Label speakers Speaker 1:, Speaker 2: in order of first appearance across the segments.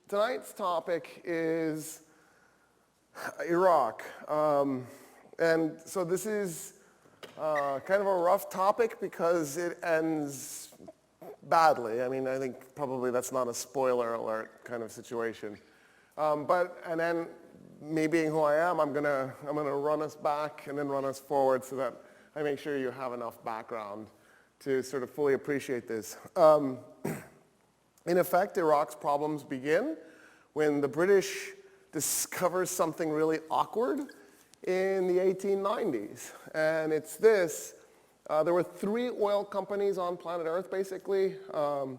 Speaker 1: tonight's topic is Iraq. And so this is kind of a rough topic because it ends badly. I mean, I think probably that's not a spoiler alert kind of situation. And then me being who I am, I'm gonna run us back and then run us forward so that I make sure you have enough background to sort of fully appreciate this. In effect, Iraq's problems begin when the British discover something really awkward in the 1890s. And it's this. There were 3 oil companies on planet Earth, basically. The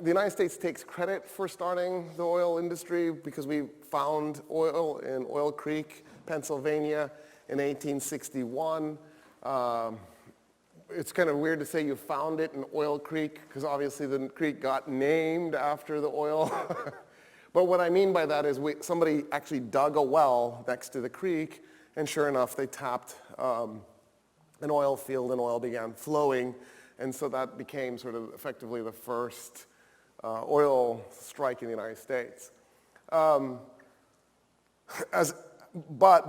Speaker 1: United States takes credit for starting the oil industry because we found oil in Oil Creek, Pennsylvania in 1861. It's kind of weird to say you found it in Oil Creek because obviously the creek got named after the oil. But what I mean by that is somebody actually dug a well next to the creek, and sure enough, they tapped an oil field and oil began flowing. And so that became sort of effectively the first oil strike in the United States. But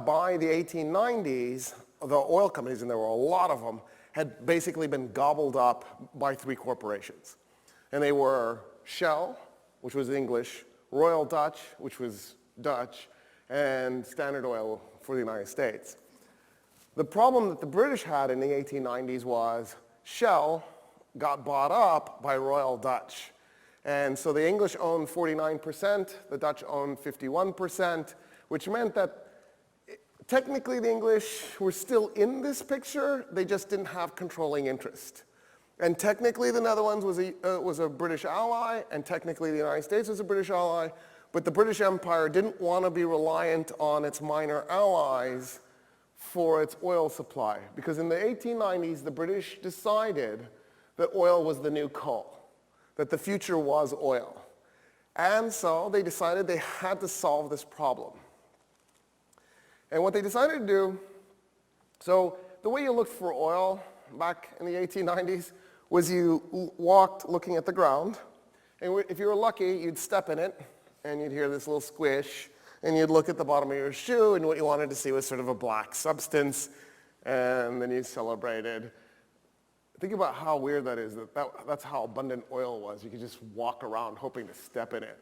Speaker 1: by the 1890s, the oil companies, and there were a lot of them, had basically been gobbled up by 3 corporations. And they were Shell, which was English, Royal Dutch, which was Dutch, and Standard Oil for the United States. The problem that the British had in the 1890s was Shell got bought up by Royal Dutch. And so the English owned 49%, the Dutch owned 51%, which meant that technically the English were still in this picture, they just didn't have controlling interest. And technically the Netherlands was a British ally, and technically the United States was a British ally, but the British Empire didn't want to be reliant on its minor allies for its oil supply. Because in the 1890s, the British decided that oil was the new coal, that the future was oil. And so they decided they had to solve this problem. And what they decided to do, so the way you looked for oil back in the 1890s was you walked looking at the ground, and if you were lucky, you'd step in it, and you'd hear this little squish, and you'd look at the bottom of your shoe, and what you wanted to see was sort of a black substance, and then you celebrated. Think about how weird that is, that's how abundant oil was. You could just walk around hoping to step in it.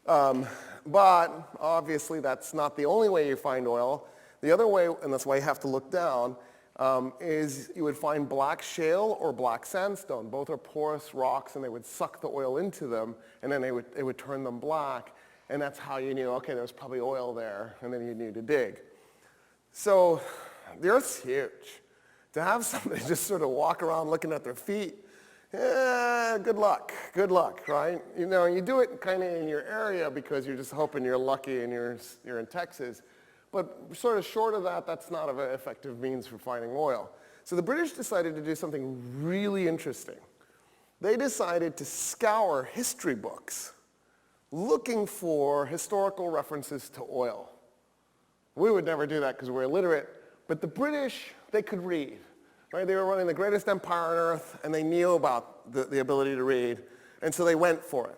Speaker 1: But obviously that's not the only way you find oil. The other way, and that's why you have to look down, is you would find black shale or black sandstone. Both are porous rocks, and they would suck the oil into them, and then it would turn them black. And that's how you knew, okay, there's probably oil there, and then you knew to dig. So the Earth's huge. To have somebody just sort of walk around looking at their feet, good luck, right? You know, you do it kind of in your area because you're just hoping you're lucky and you're in Texas. But sort of short of that, that's not a very effective means for finding oil. So the British decided to do something really interesting. They decided to scour history books looking for historical references to oil. We would never do that because we're illiterate, but the British, they could read. Right? They were running the greatest empire on earth, and they knew about the ability to read, and so they went for it.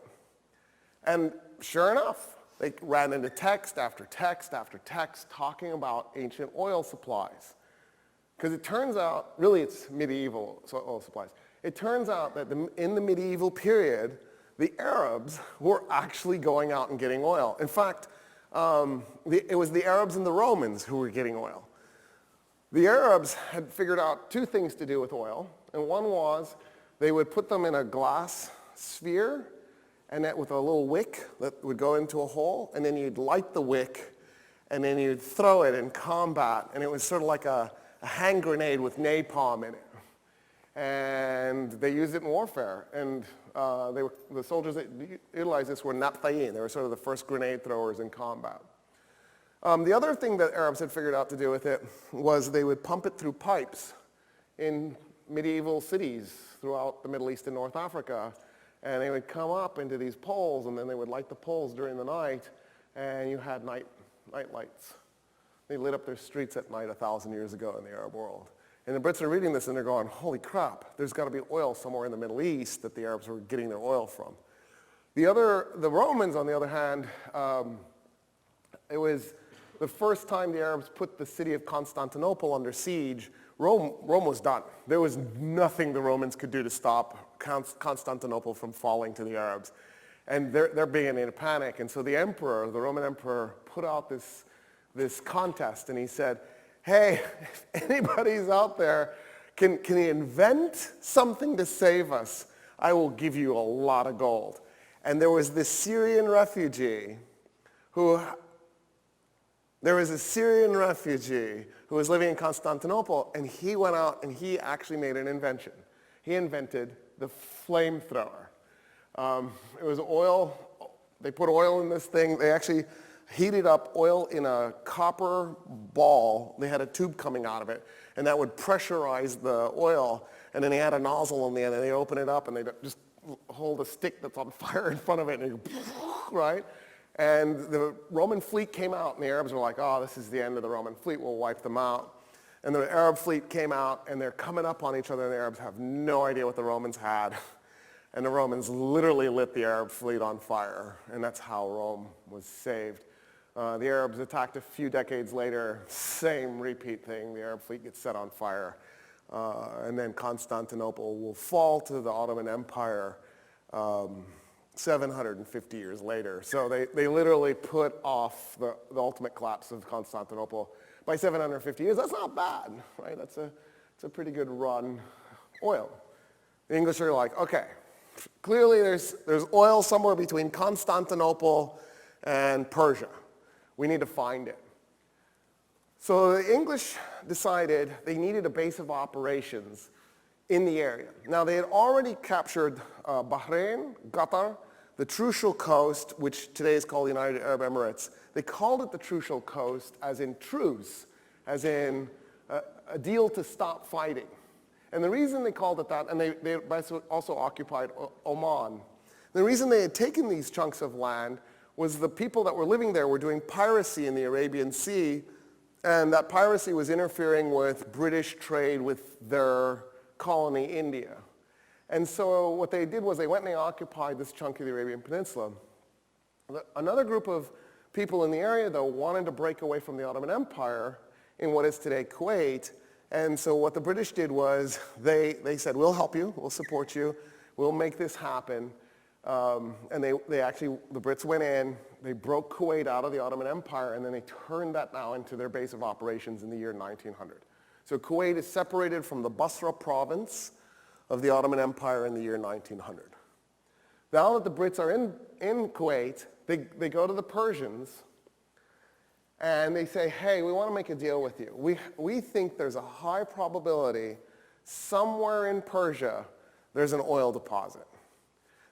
Speaker 1: And sure enough, they ran into text after text after text talking about ancient oil supplies. Because it turns out, really it's medieval oil supplies. It turns out that in the medieval period, the Arabs were actually going out and getting oil. In fact, it was the Arabs and the Romans who were getting oil. The Arabs had figured out 2 things to do with oil, and one was they would put them in a glass sphere and with a little wick that would go into a hole, and then you'd light the wick, and then you'd throw it in combat, and it was sort of like a hand grenade with napalm in it. And they used it in warfare, and the soldiers that utilized this were naphthayin. They were sort of the first grenade throwers in combat. The other thing that Arabs had figured out to do with it was they would pump it through pipes in medieval cities throughout the Middle East and North Africa. And they would come up into these poles, and then they would light the poles during the night, and you had night lights. They lit up their streets at night 1,000 years ago in the Arab world. And the Brits are reading this, and they're going, holy crap, there's got to be oil somewhere in the Middle East that the Arabs were getting their oil from. The Romans, on the other hand, it was the first time the Arabs put the city of Constantinople under siege. Rome was done. There was nothing the Romans could do to stop Constantinople from falling to the Arabs. And they're being in a panic. And so the emperor, the Roman emperor, put out this contest, and he said, hey, if anybody's out there, can you invent something to save us? I will give you a lot of gold. And there was this Syrian refugee who was living in Constantinople, and he went out and he actually made an invention. He invented the flamethrower. It was oil. They put oil in this thing. They actually heated up oil in a copper ball. They had a tube coming out of it, and that would pressurize the oil. And then they had a nozzle on the end, and they open it up, and they just hold a stick that's on fire in front of it, and you right? And the Roman fleet came out, and the Arabs were like, oh, this is the end of the Roman fleet. We'll wipe them out. And the Arab fleet came out, and they're coming up on each other, and the Arabs have no idea what the Romans had. And the Romans literally lit the Arab fleet on fire, and that's how Rome was saved. The Arabs attacked a few decades later, same repeat thing. The Arab fleet gets set on fire. And then Constantinople will fall to the Ottoman Empire 750 years later. So they literally put off the ultimate collapse of Constantinople by 750 years. That's not bad, right? It's a pretty good run. Oil. The English are like, okay, clearly there's oil somewhere between Constantinople and Persia. We need to find it. So the English decided they needed a base of operations in the area. Now they had already captured Bahrain, Qatar, the Trucial Coast, which today is called the United Arab Emirates. They called it the Trucial Coast as in truce, as in a deal to stop fighting. And the reason they called it that, and they also occupied Oman. The reason they had taken these chunks of land was the people that were living there were doing piracy in the Arabian Sea, and that piracy was interfering with British trade with their colony, India. And so what they did was they went and they occupied this chunk of the Arabian Peninsula. Another group of people in the area, though, wanted to break away from the Ottoman Empire in what is today Kuwait. And so what the British did was they said, we'll help you, we'll support you, we'll make this happen. And the Brits went in, they broke Kuwait out of the Ottoman Empire, and then they turned that now into their base of operations in the year 1900. So Kuwait is separated from the Basra province of the Ottoman Empire in the year 1900. Now that the Brits are in Kuwait, they go to the Persians, and they say, hey, we want to make a deal with you. We think there's a high probability somewhere in Persia there's an oil deposit.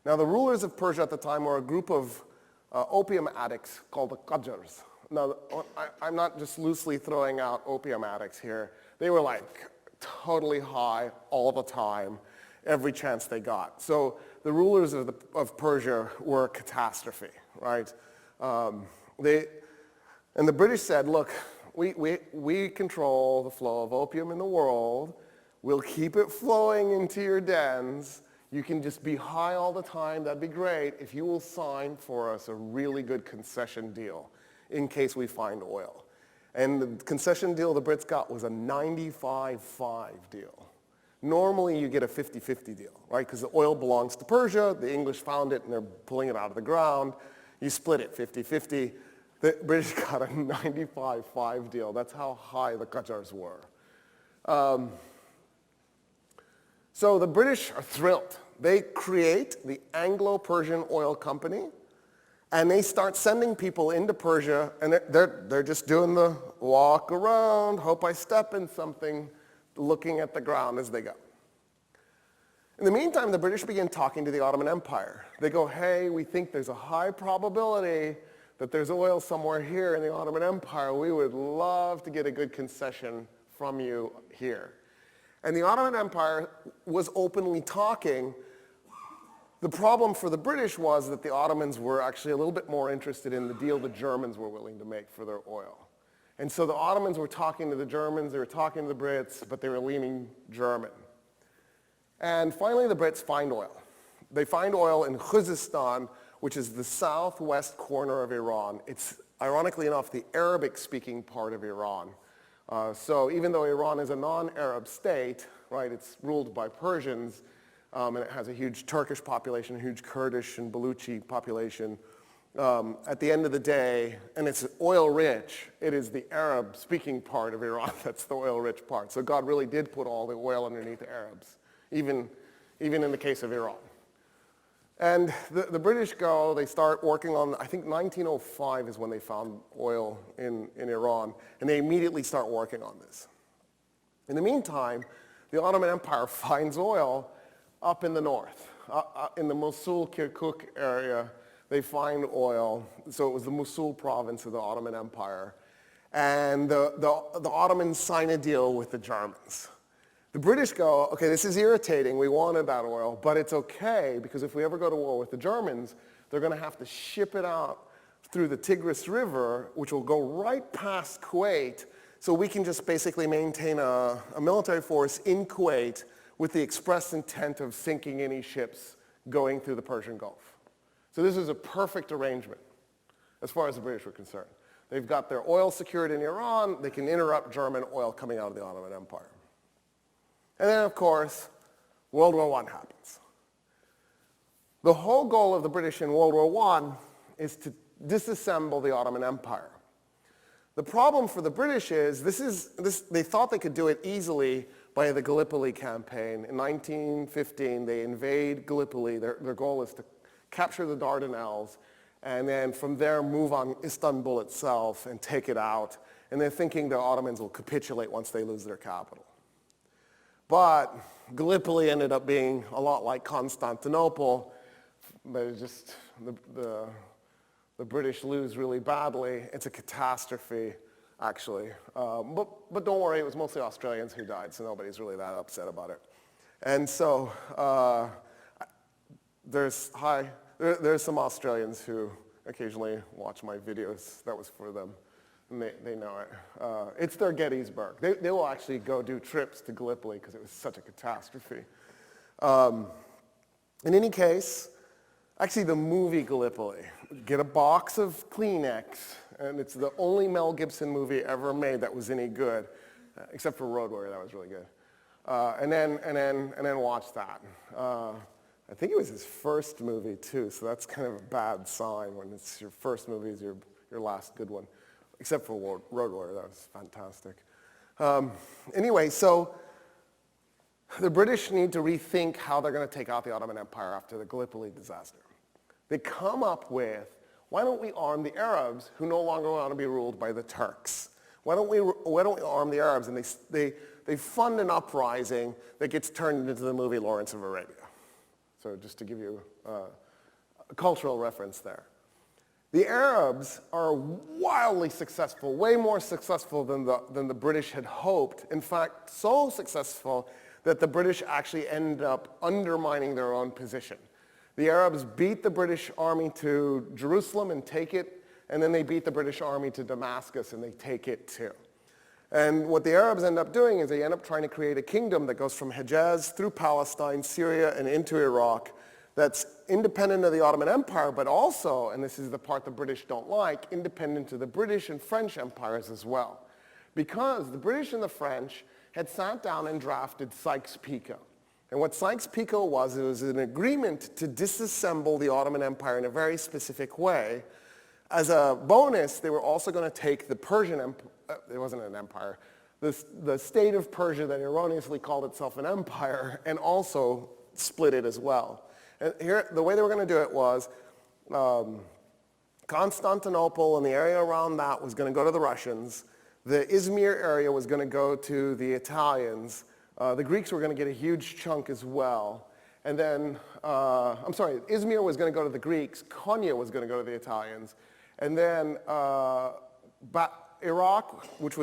Speaker 1: Now, the rulers of Persia at the time were a group of opium addicts called the Qajars. Now, I'm not just loosely throwing out opium addicts here. They were like totally high all the time, every chance they got. So the rulers of Persia were a catastrophe, right? And the British said, look, we control the flow of opium in the world. We'll keep it flowing into your dens. You can just be high all the time. That'd be great if you will sign for us a really good concession deal in case we find oil. And the concession deal the Brits got was a 95-5 deal. Normally you get a 50-50 deal, right? Because the oil belongs to Persia. The English found it and they're pulling it out of the ground. You split it 50-50. The British got a 95-5 deal. That's how high the Qajars were. So the British are thrilled. They create the Anglo-Persian Oil Company, and they start sending people into Persia, and they're just doing the walk around, hope I step in something, looking at the ground as they go. In the meantime, the British begin talking to the Ottoman Empire. They go, hey, we think there's a high probability that there's oil somewhere here in the Ottoman Empire. We would love to get a good concession from you here. And the Ottoman Empire was openly talking. The problem for the British was that the Ottomans were actually a little bit more interested in the deal the Germans were willing to make for their oil. And so the Ottomans were talking to the Germans, they were talking to the Brits, but they were leaning German. And finally the Brits find oil. They find oil in Khuzestan, which is the southwest corner of Iran. It's, ironically enough, the Arabic-speaking part of Iran. So even though Iran is a non-Arab state, right, it's ruled by Persians, and it has a huge Turkish population, a huge Kurdish and Baluchi population. At the end of the day, and it's oil-rich, it is the Arab-speaking part of Iran that's the oil-rich part. So God really did put all the oil underneath the Arabs, even in the case of Iran. And the British go, they start working on, I think 1905 is when they found oil in Iran, and they immediately start working on this. In the meantime, the Ottoman Empire finds oil up in the north. In the Mosul, Kirkuk area, they find oil. So it was the Mosul province of the Ottoman Empire. And the Ottomans sign a deal with the Germans. The British go, okay, this is irritating, we wanted that oil, but it's okay, because if we ever go to war with the Germans, they're going to have to ship it out through the Tigris River, which will go right past Kuwait, so we can just basically maintain a military force in Kuwait with the express intent of sinking any ships going through the Persian Gulf. So this is a perfect arrangement, as far as the British were concerned. They've got their oil secured in Iran, they can interrupt German oil coming out of the Ottoman Empire. And then, of course, World War I happens. The whole goal of the British in World War I is to disassemble the Ottoman Empire. The problem for the British is, they thought they could do it easily by the Gallipoli campaign. In 1915, they invade Gallipoli. Their goal is to capture the Dardanelles, and then from there move on Istanbul itself and take it out. And they're thinking the Ottomans will capitulate once they lose their capital. But Gallipoli ended up being a lot like Constantinople, but it just, the British lose really badly. It's a catastrophe, actually. But don't worry, it was mostly Australians who died, so nobody's really that upset about it. And so there's some Australians who occasionally watch my videos. That was for them. And they know it. It's their Gettysburg. They will actually go do trips to Gallipoli because it was such a catastrophe. In any case, actually the movie Gallipoli, get a box of Kleenex, and it's the only Mel Gibson movie ever made that was any good, except for Road Warrior, that was really good. And then watch that. I think it was his first movie too, so that's kind of a bad sign when it's your first movie is your last good one. Except for Road Warrior, that was fantastic. Anyway, so the British need to rethink how they're going to take out the Ottoman Empire after the Gallipoli disaster. They come up with, why don't we arm the Arabs who no longer want to be ruled by the Turks? Why don't we arm the Arabs? And they fund an uprising that gets turned into the movie Lawrence of Arabia. So just to give you a cultural reference there. The Arabs are wildly successful, way more successful than the British had hoped. In fact, so successful that the British actually end up undermining their own position. The Arabs beat the British army to Jerusalem and take it, and then they beat the British army to Damascus and they take it too. And what the Arabs end up doing is they end up trying to create a kingdom that goes from Hejaz through Palestine, Syria, and into Iraq, that's independent of the Ottoman Empire, but also, and this is the part the British don't like, independent of the British and French empires as well. Because the British and the French had sat down and drafted Sykes-Picot. And what Sykes-Picot was, it was an agreement to disassemble the Ottoman Empire in a very specific way. As a bonus, they were also going to take the Persian Empire, it wasn't an empire, the state of Persia that erroneously called itself an empire, and also split it as well. And here, the way they were going to do it was Constantinople and the area around that was going to go to the Russians. The Izmir area was going to go to the Italians. The Greeks were going to get a huge chunk as well. And then, Izmir was going to go to the Greeks. Konya was going to go to the Italians. And then Iraq, which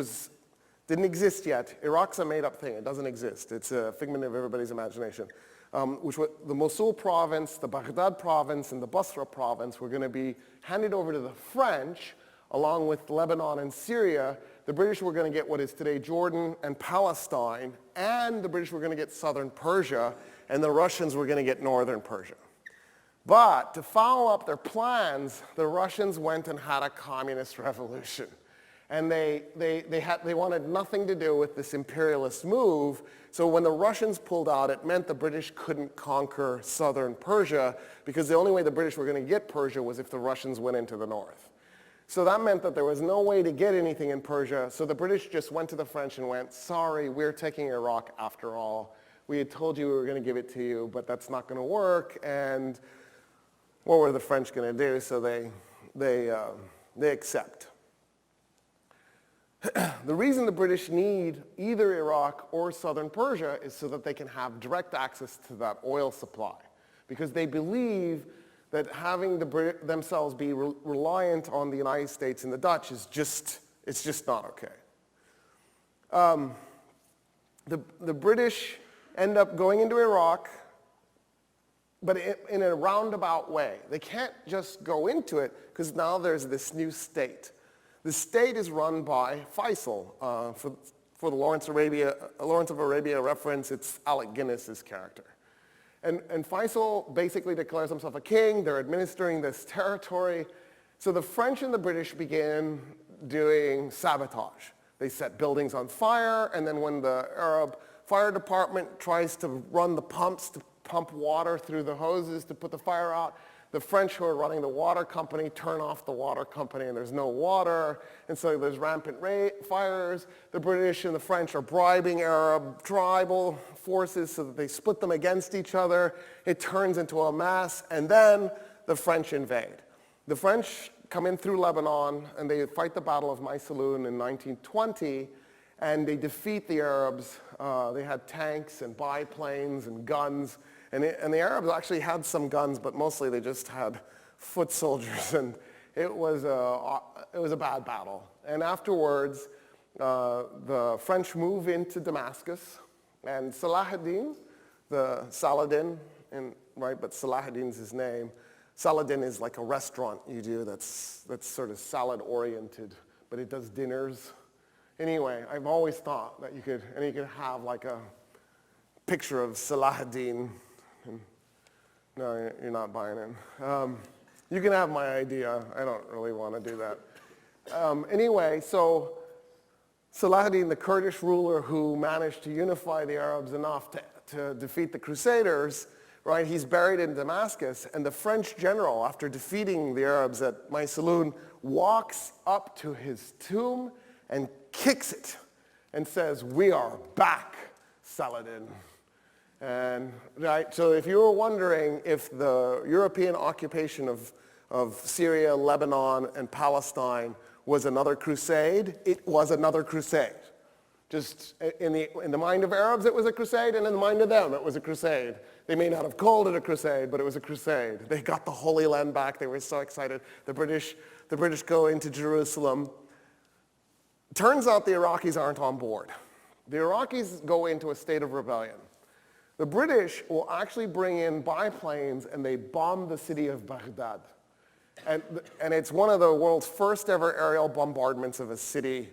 Speaker 1: didn't exist yet. Iraq's a made-up thing. It doesn't exist. It's a figment of everybody's imagination. Which were the Mosul province, the Baghdad province, and the Basra province were going to be handed over to the French, along with Lebanon and Syria. The British were going to get what is today Jordan and Palestine, and the British were going to get southern Persia, and the Russians were going to get northern Persia. But to follow up their plans, the Russians went and had a communist revolution. And they wanted nothing to do with this imperialist move. So when the Russians pulled out, it meant the British couldn't conquer southern Persia, because the only way the British were going to get Persia was if the Russians went into the north. So that meant that there was no way to get anything in Persia. So the British just went to the French and went, sorry, we're taking Iraq after all. We had told you we were going to give it to you, but that's not going to work. And what were the French going to do? So they accept. The reason the British need either Iraq or southern Persia is so that they can have direct access to that oil supply, because they believe that having themselves be reliant on the United States and the Dutch is just not okay. The British end up going into Iraq, but in a roundabout way. They can't just go into it, because now there's this new state. The state is run by Faisal. For the Lawrence of Arabia reference, it's Alec Guinness's character. And Faisal basically declares himself a king. They're administering this territory. So the French and the British begin doing sabotage. They set buildings on fire, and then when the Arab fire department tries to run the pumps to pump water through the hoses to put the fire out, the French who are running the water company turn off the water company, and there's no water, and so there's rampant fires. The British and the French are bribing Arab tribal forces so that they split them against each other. It turns into a mess, and then the French invade. The French come in through Lebanon, and they fight the Battle of Maysalun in 1920, and they defeat the Arabs. They had tanks and biplanes and guns. And the Arabs actually had some guns, but mostly they just had foot soldiers, and it was a bad battle. And afterwards, the French move into Damascus, and Saladin, Saladin, right? But Saladin's his name. Saladin is like a restaurant you do that's sort of salad-oriented, but it does dinners. Anyway, I've always thought that you could have like a picture of Saladin. No, you're not buying it. You can have my idea. I don't really want to do that. Anyway, so Saladin, the Kurdish ruler who managed to unify the Arabs enough to defeat the Crusaders, right? He's buried in Damascus, and the French general, after defeating the Arabs at Maysalun, walks up to his tomb and kicks it and says, "We are back, Saladin." And right, so if you were wondering if the European occupation of Syria, Lebanon, and Palestine was another crusade, it was another crusade. Just in the mind of Arabs, it was a crusade, and in the mind of them, it was a crusade. They may not have called it a crusade, but it was a crusade. They got the Holy Land back. They were so excited. The British go into Jerusalem. Turns out the Iraqis aren't on board. The Iraqis go into a state of rebellion. The British will actually bring in biplanes, and they bomb the city of Baghdad. And it's one of the world's first ever aerial bombardments of a city.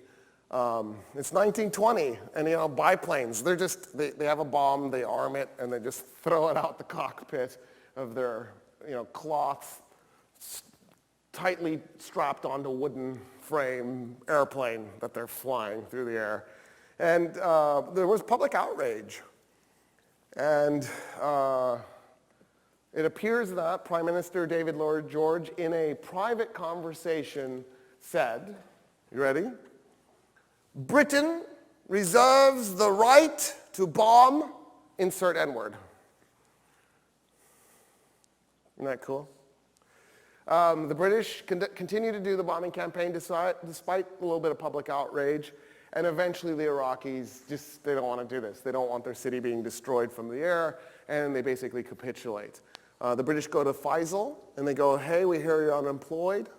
Speaker 1: It's 1920, and biplanes, they have a bomb, they arm it, and they just throw it out the cockpit of their cloth tightly strapped onto wooden frame airplane that they're flying through the air. And there was public outrage. And it appears that Prime Minister David Lloyd George, in a private conversation, said, you ready? "Britain reserves the right to bomb, insert N-word." Isn't that cool? The British continue to do the bombing campaign despite a little bit of public outrage. And eventually the Iraqis they don't want to do this. They don't want their city being destroyed from the air, and they basically capitulate. The British go to Faisal, and they go, "Hey, we hear you're unemployed.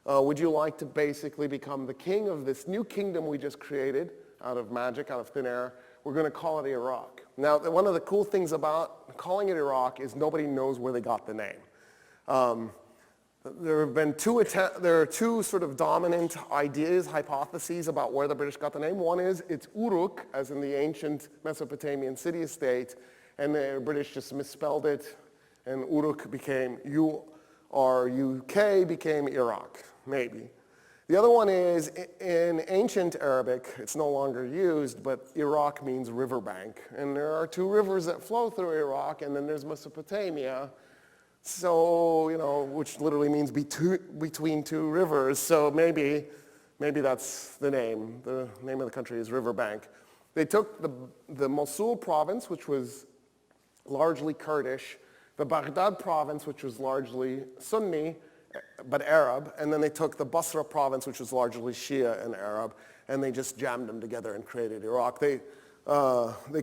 Speaker 1: Would you like to basically become the king of this new kingdom we just created out of magic, out of thin air? We're going to call it Iraq." Now, one of the cool things about calling it Iraq is nobody knows where they got the name. There are two sort of dominant ideas, hypotheses about where the British got the name. One is it's Uruk, as in the ancient Mesopotamian city-state, and the British just misspelled it And Uruk became U-R-U-K became Iraq, maybe. The other one is in ancient Arabic, it's no longer used, but Iraq means riverbank. And there are two rivers that flow through Iraq, and then there's Mesopotamia. So, which literally means between two rivers. So maybe that's the name. The name of the country is Riverbank. They took the Mosul province, which was largely Kurdish, the Baghdad province, which was largely Sunni, but Arab, and then they took the Basra province, which was largely Shia and Arab, and they just jammed them together and created Iraq. They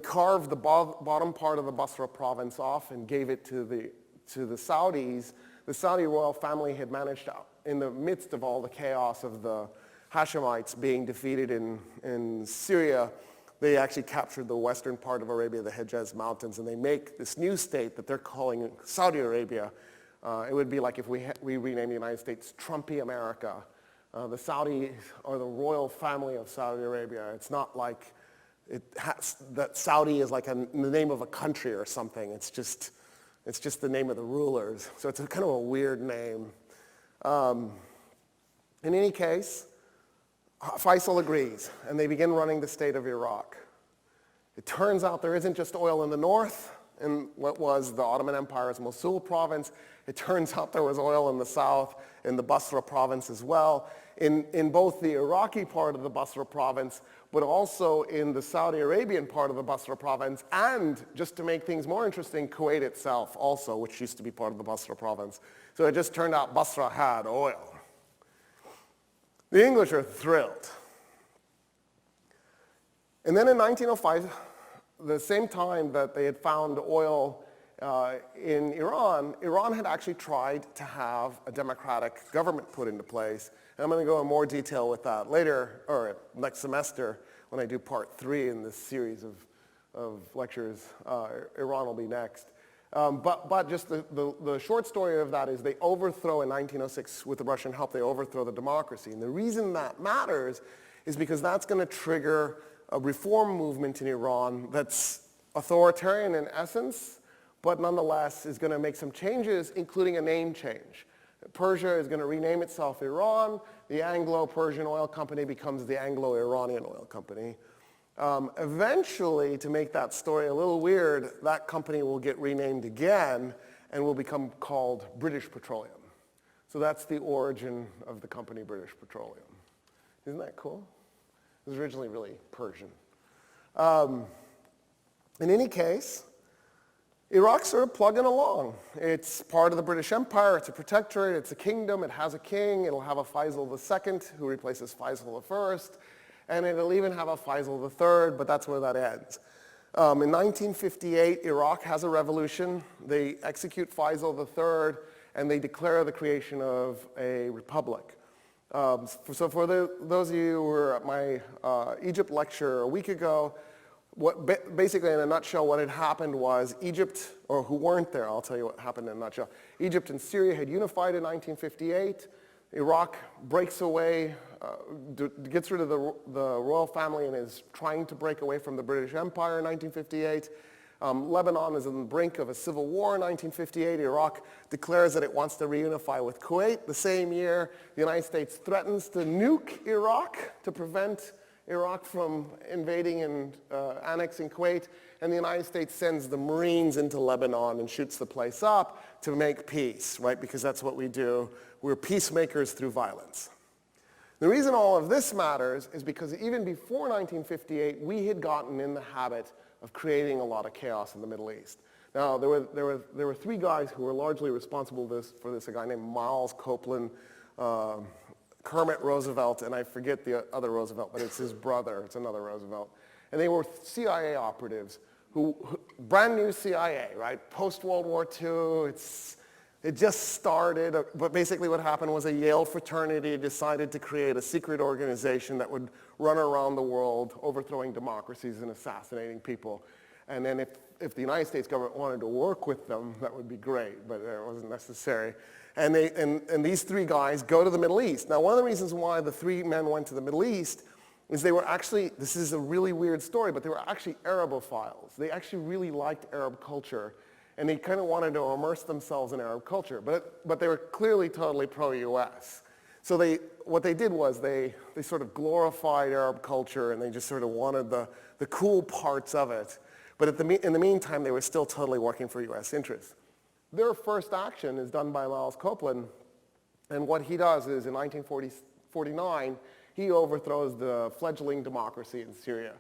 Speaker 1: carved the bottom part of the Basra province off and gave it to the Saudis. The Saudi royal family had managed to, in the midst of all the chaos of the Hashemites being defeated in Syria, they actually captured the western part of Arabia, the Hejaz Mountains, and they make this new state that they're calling Saudi Arabia. It would be like if we renamed the United States Trumpy America. The Saudis are the royal family of Saudi Arabia. It's not like that Saudi is like the name of a country or something. It's just the name of the rulers. So it's kind of a weird name. In any case, Faisal agrees, and they begin running the state of Iraq. It turns out there isn't just oil in the north, in what was the Ottoman Empire's Mosul province. It turns out there was oil in the south, in the Basra province as well, in both the Iraqi part of the Basra province, but also in the Saudi Arabian part of the Basra province, and just to make things more interesting, Kuwait itself also, which used to be part of the Basra province. So it just turned out Basra had oil. The English are thrilled. And then in 1905, the same time that they had found oil in Iran, Iran had actually tried to have a democratic government put into place. And I'm going to go in more detail with that later, or next semester, when I do part 3 in this series of lectures. Iran will be next. But just the short story of that is they overthrow in 1906, with the Russian help, they overthrow the democracy. And the reason that matters is because that's going to trigger a reform movement in Iran that's authoritarian in essence, but nonetheless is going to make some changes, including a name change. Persia is going to rename itself Iran. The Anglo-Persian Oil Company becomes the Anglo-Iranian Oil Company. Eventually, to make that story a little weird, that company will get renamed again and will become called British Petroleum. So that's the origin of the company British Petroleum. Isn't that cool? It was originally really Persian. In any case, Iraq's sort of plugging along. It's part of the British Empire. It's a protectorate. It's a kingdom. It has a king. It'll have a Faisal II, who replaces Faisal I. And it'll even have a Faisal III, but that's where that ends. In 1958, Iraq has a revolution. They execute Faisal III, and they declare the creation of a republic. So for those of you who were at my Egypt lecture a week ago, basically in a nutshell what had happened was Egypt, or who weren't there, I'll tell you what happened in a nutshell. Egypt and Syria had unified in 1958. Iraq breaks away, gets rid of the royal family and is trying to break away from the British Empire in 1958. Lebanon is on the brink of a civil war in 1958. Iraq declares that it wants to reunify with Kuwait. The same year, the United States threatens to nuke Iraq to prevent Iraq from invading and annexing Kuwait. And the United States sends the Marines into Lebanon and shoots the place up to make peace, right? Because that's what we do. We're peacemakers through violence. The reason all of this matters is because even before 1958, we had gotten in the habit of creating a lot of chaos in the Middle East. Now, there were 3 guys who were largely responsible for this, a guy named Miles Copeland, Kermit Roosevelt, and I forget the other Roosevelt, but it's his brother. It's another Roosevelt. And they were CIA operatives, brand new CIA, right? Post-World War II, it just started, but basically what happened was a Yale fraternity decided to create a secret organization that would run around the world, overthrowing democracies and assassinating people. And then if the United States government wanted to work with them, that would be great, but it wasn't necessary. And these 3 guys go to the Middle East. Now, one of the reasons why the 3 men went to the Middle East is they were actually, this is a really weird story, but they were actually Arabophiles. They actually really liked Arab culture. and they kind of wanted to immerse themselves in Arab culture, but they were clearly totally pro-US. So what they did was they sort of glorified Arab culture, and they just sort of wanted the cool parts of it. But in the meantime, they were still totally working for US interests. Their first action is done by Miles Copeland, and what he does is in 1949, he overthrows the fledgling democracy in Syria.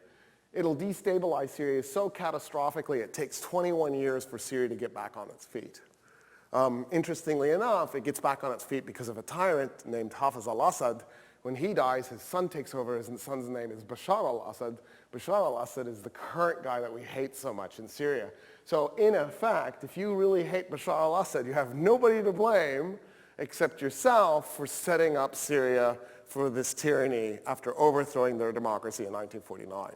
Speaker 1: It'll destabilize Syria so catastrophically it takes 21 years for Syria to get back on its feet. Interestingly enough, it gets back on its feet because of a tyrant named Hafez al-Assad. When he dies, his son takes over. His son's name is Bashar al-Assad. Bashar al-Assad is the current guy that we hate so much in Syria. So in effect, if you really hate Bashar al-Assad, you have nobody to blame except yourself for setting up Syria for this tyranny after overthrowing their democracy in 1949.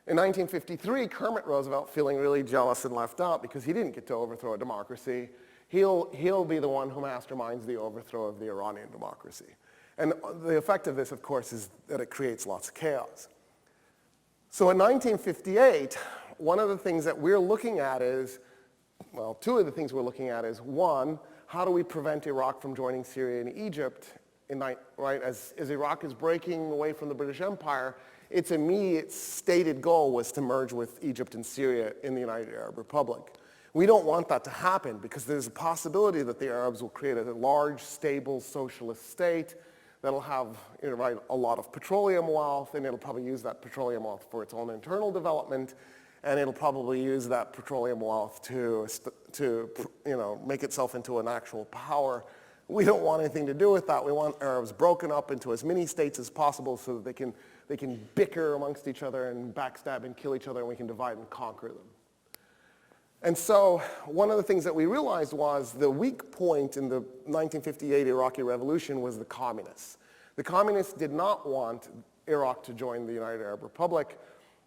Speaker 1: In 1953, Kermit Roosevelt, feeling really jealous and left out because he didn't get to overthrow a democracy, he'll be the one who masterminds the overthrow of the Iranian democracy. And the effect of this, of course, is that it creates lots of chaos. So in 1958, one of the things that we're looking at is, well, two of the things we're looking at is, one, how do we prevent Iraq from joining Syria and Egypt, right? As Iraq is breaking away from the British Empire, its immediate stated goal was to merge with Egypt and Syria in the United Arab Republic. We don't want that to happen because there's a possibility that the Arabs will create a large, stable, socialist state that'll have a lot of petroleum wealth, and it'll probably use that petroleum wealth for its own internal development, and it'll probably use that petroleum wealth to make itself into an actual power. We don't want anything to do with that. We want Arabs broken up into as many states as possible so that they can bicker amongst each other and backstab and kill each other, and we can divide and conquer them. And so one of the things that we realized was the weak point in the 1958 Iraqi revolution was the communists. The communists did not want Iraq to join the United Arab Republic.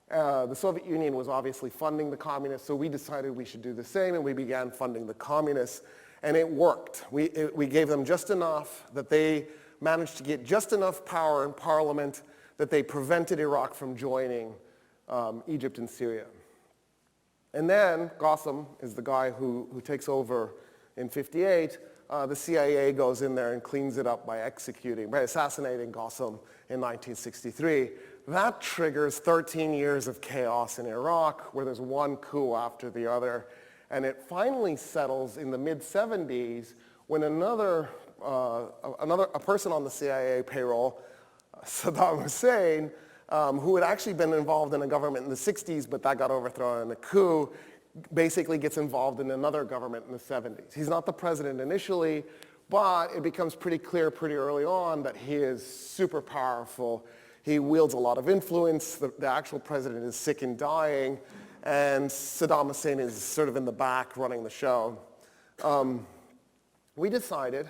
Speaker 1: The Soviet Union was obviously funding the communists, so we decided we should do the same, and we began funding the communists, and it worked. We gave them just enough that they managed to get just enough power in parliament that they prevented Iraq from joining Egypt and Syria. And then Qassem is the guy who takes over in 58. The CIA goes in there and cleans it up by assassinating Qassem in 1963. That triggers 13 years of chaos in Iraq, where there's one coup after the other. And it finally settles in the mid-70s when a person on the CIA payroll, Saddam Hussein, who had actually been involved in a government in the 60s, but that got overthrown in a coup, basically gets involved in another government in the 70s. He's not the president initially, but it becomes pretty clear pretty early on that he is super powerful. He wields a lot of influence. The actual president is sick and dying, and Saddam Hussein is sort of in the back running the show. We decided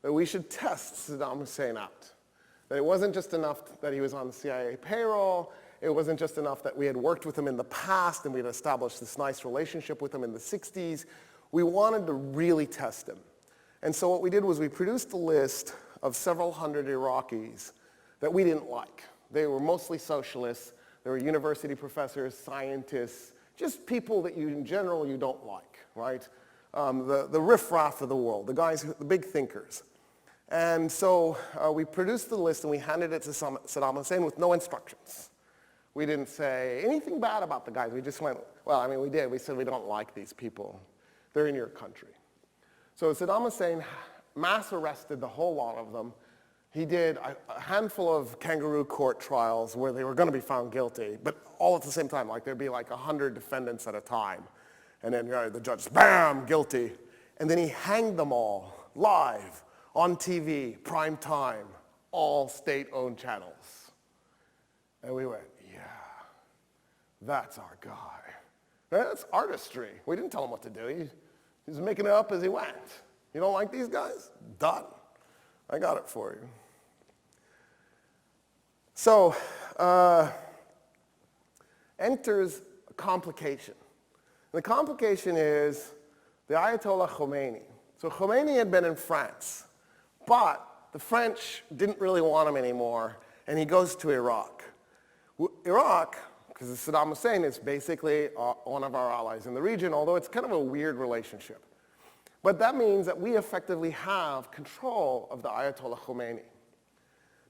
Speaker 1: that we should test Saddam Hussein out. That it wasn't just enough that he was on the CIA payroll. It wasn't just enough that we had worked with him in the past and we had established this nice relationship with him in the 60s. We wanted to really test him. And so what we did was we produced a list of several hundred Iraqis that we didn't like. They were mostly socialists. They were university professors, scientists, just people that in general you don't like, right? The riffraff of the world, the big thinkers. And so we produced the list and we handed it to Saddam Hussein with no instructions. We didn't say anything bad about the guys. We just went, well, I mean, we did. We said we don't like these people. They're in your country. So Saddam Hussein mass arrested the whole lot of them. He did a handful of kangaroo court trials where they were going to be found guilty, but all at the same time. Like there'd be like 100 defendants at a time. And then the judge, bam, guilty. And then he hanged them all live on TV, prime time, all state-owned channels. And we went, yeah, that's our guy. That's artistry. We didn't tell him what to do. He was making it up as he went. You don't like these guys? Done. I got it for you. So, enters a complication. And the complication is the Ayatollah Khomeini. So Khomeini had been in France, but the French didn't really want him anymore, and he goes to Iraq. Iraq, because Saddam Hussein is basically one of our allies in the region, although it's kind of a weird relationship. But that means that we effectively have control of the Ayatollah Khomeini.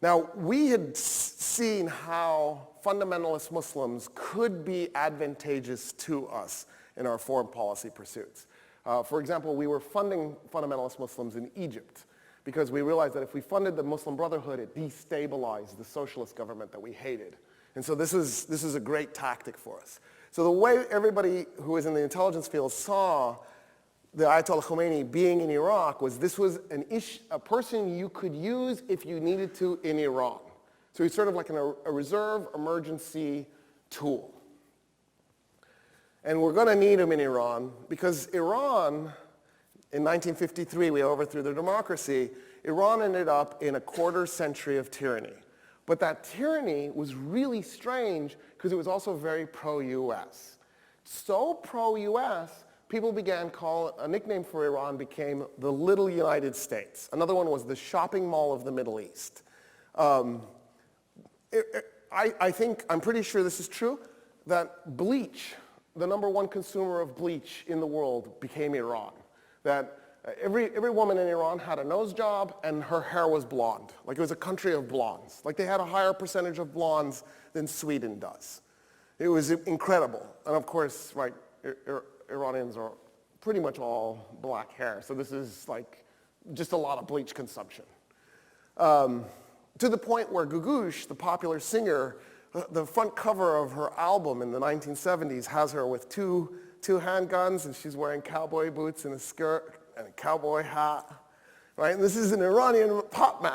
Speaker 1: Now, we had seen how fundamentalist Muslims could be advantageous to us in our foreign policy pursuits. For example, we were funding fundamentalist Muslims in Egypt because we realized that if we funded the Muslim Brotherhood, it destabilized the socialist government that we hated. And so this is a great tactic for us. So the way everybody who is in the intelligence field saw the Ayatollah Khomeini being in Iraq was this was a person you could use if you needed to in Iran. So he's sort of like a reserve emergency tool. And we're going to need him in Iran because Iran, in 1953, we overthrew their democracy. Iran ended up in a quarter century of tyranny. But that tyranny was really strange because it was also very pro-US. So pro-US, people began calling, a nickname for Iran became the Little United States. Another one was the shopping mall of the Middle East. I'm pretty sure this is true, that bleach, the #1 consumer of bleach in the world became Iran. That every woman in Iran had a nose job and her hair was blonde. Like it was a country of blondes. Like they had a higher percentage of blondes than Sweden does. It was incredible. And of course, right, Iranians are pretty much all black hair. So this is like just a lot of bleach consumption. To the point where Gugush, the popular singer, the front cover of her album in the 1970s has her with two handguns, and she's wearing cowboy boots and a skirt and a cowboy hat, right? And this is an Iranian pop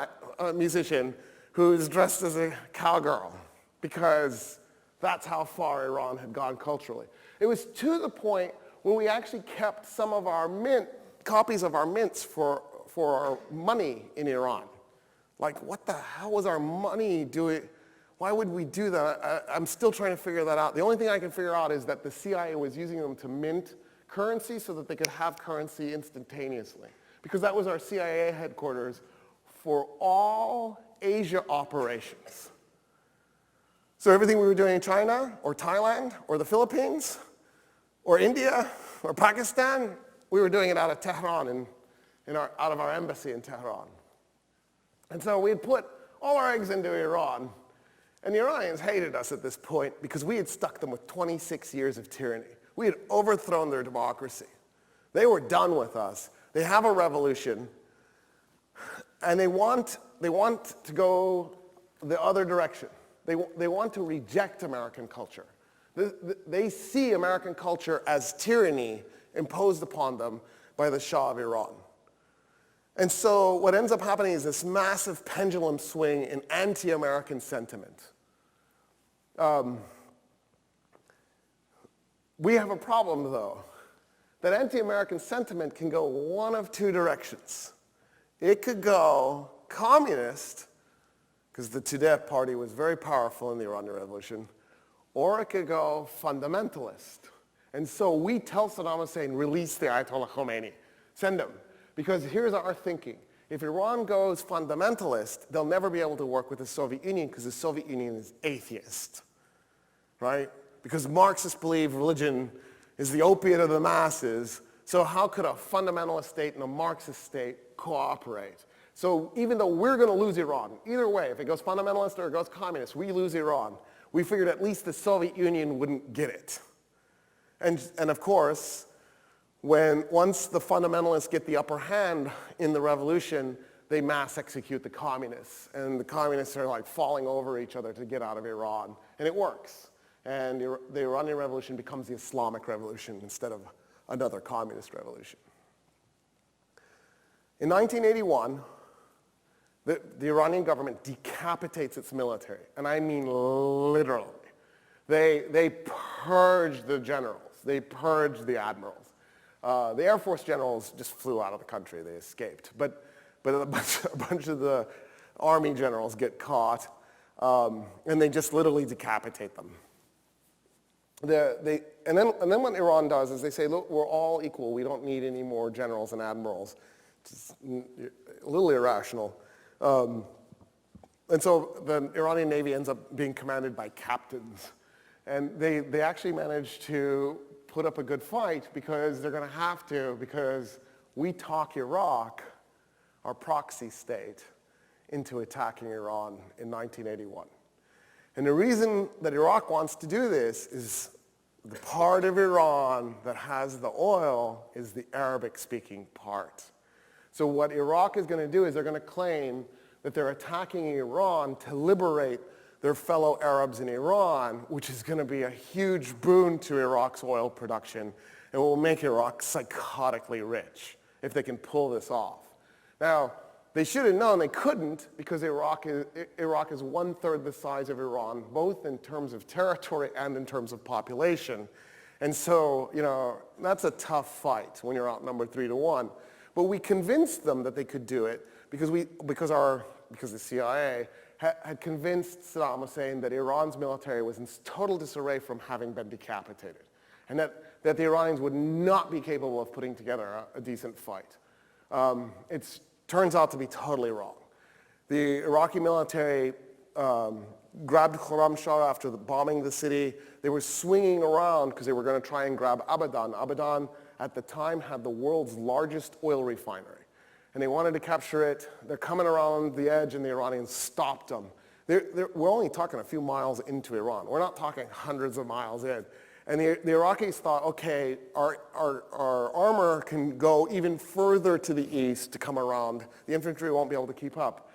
Speaker 1: musician who's dressed as a cowgirl because that's how far Iran had gone culturally. It was to the point when we actually kept some of our copies of our mints for our money in Iran. Like, what the hell was our money doing? Why would we do that? I'm still trying to figure that out. The only thing I can figure out is that the CIA was using them to mint currency so that they could have currency instantaneously. Because that was our CIA headquarters for all Asia operations. So everything we were doing in China, or Thailand, or the Philippines, or India, or Pakistan, we were doing it out of Tehran, out of our embassy in Tehran. And so we had put all our eggs into Iran. And the Iranians hated us at this point because we had stuck them with 26 years of tyranny. We had overthrown their democracy. They were done with us. They have a revolution, and they want to go the other direction. They want to reject American culture. They see American culture as tyranny imposed upon them by the Shah of Iran. And so what ends up happening is this massive pendulum swing in anti-American sentiment. We have a problem, though, that anti-American sentiment can go one of two directions. It could go communist, because the Tudeh party was very powerful in the Iranian Revolution, or it could go fundamentalist. And so we tell Saddam Hussein, release the Ayatollah Khomeini, send him. Because here's our thinking. If Iran goes fundamentalist, they'll never be able to work with the Soviet Union because the Soviet Union is atheist, right? Because Marxists believe religion is the opiate of the masses, so how could a fundamentalist state and a Marxist state cooperate? So even though we're going to lose Iran, either way, if it goes fundamentalist or it goes communist, we lose Iran. We figured at least the Soviet Union wouldn't get it. And of course, once the fundamentalists get the upper hand in the revolution, they mass execute the communists. And the communists are like falling over each other to get out of Iran. And it works. And the Iranian Revolution becomes the Islamic Revolution instead of another communist revolution. In 1981, the Iranian government decapitates its military. And I mean literally. They purge the generals. They purge the admirals. The Air Force generals just flew out of the country. They escaped. But a bunch of the Army generals get caught, and they just literally decapitate them. And then what Iran does is they say, look, we're all equal. We don't need any more generals and admirals. It's a little irrational. And so the Iranian Navy ends up being commanded by captains. And they actually managed to put up a good fight because they're going to have to, because we talk Iraq, our proxy state, into attacking Iran in 1981. And the reason that Iraq wants to do this is the part of Iran that has the oil is the Arabic-speaking part. So what Iraq is going to do is they're going to claim that they're attacking Iran to liberate their fellow Arabs in Iran, which is going to be a huge boon to Iraq's oil production and will make Iraq psychotically rich if they can pull this off. Now, they should have known they couldn't because Iraq is 1/3 the size of Iran, both in terms of territory and in terms of population. And so, that's a tough fight when you're outnumbered 3-1. But we convinced them that they could do it because the CIA had convinced Saddam Hussein that Iran's military was in total disarray from having been decapitated, and that the Iranians would not be capable of putting together a decent fight. It turns out to be totally wrong. The Iraqi military grabbed Khorramshahr after bombing the city. They were swinging around because they were going to try and grab Abadan. Abadan, at the time, had the world's largest oil refinery. And they wanted to capture it. They're coming around the edge, and the Iranians stopped them. We're only talking a few miles into Iran. We're not talking hundreds of miles in. And the Iraqis thought, okay, our armor can go even further to the east to come around. The infantry won't be able to keep up.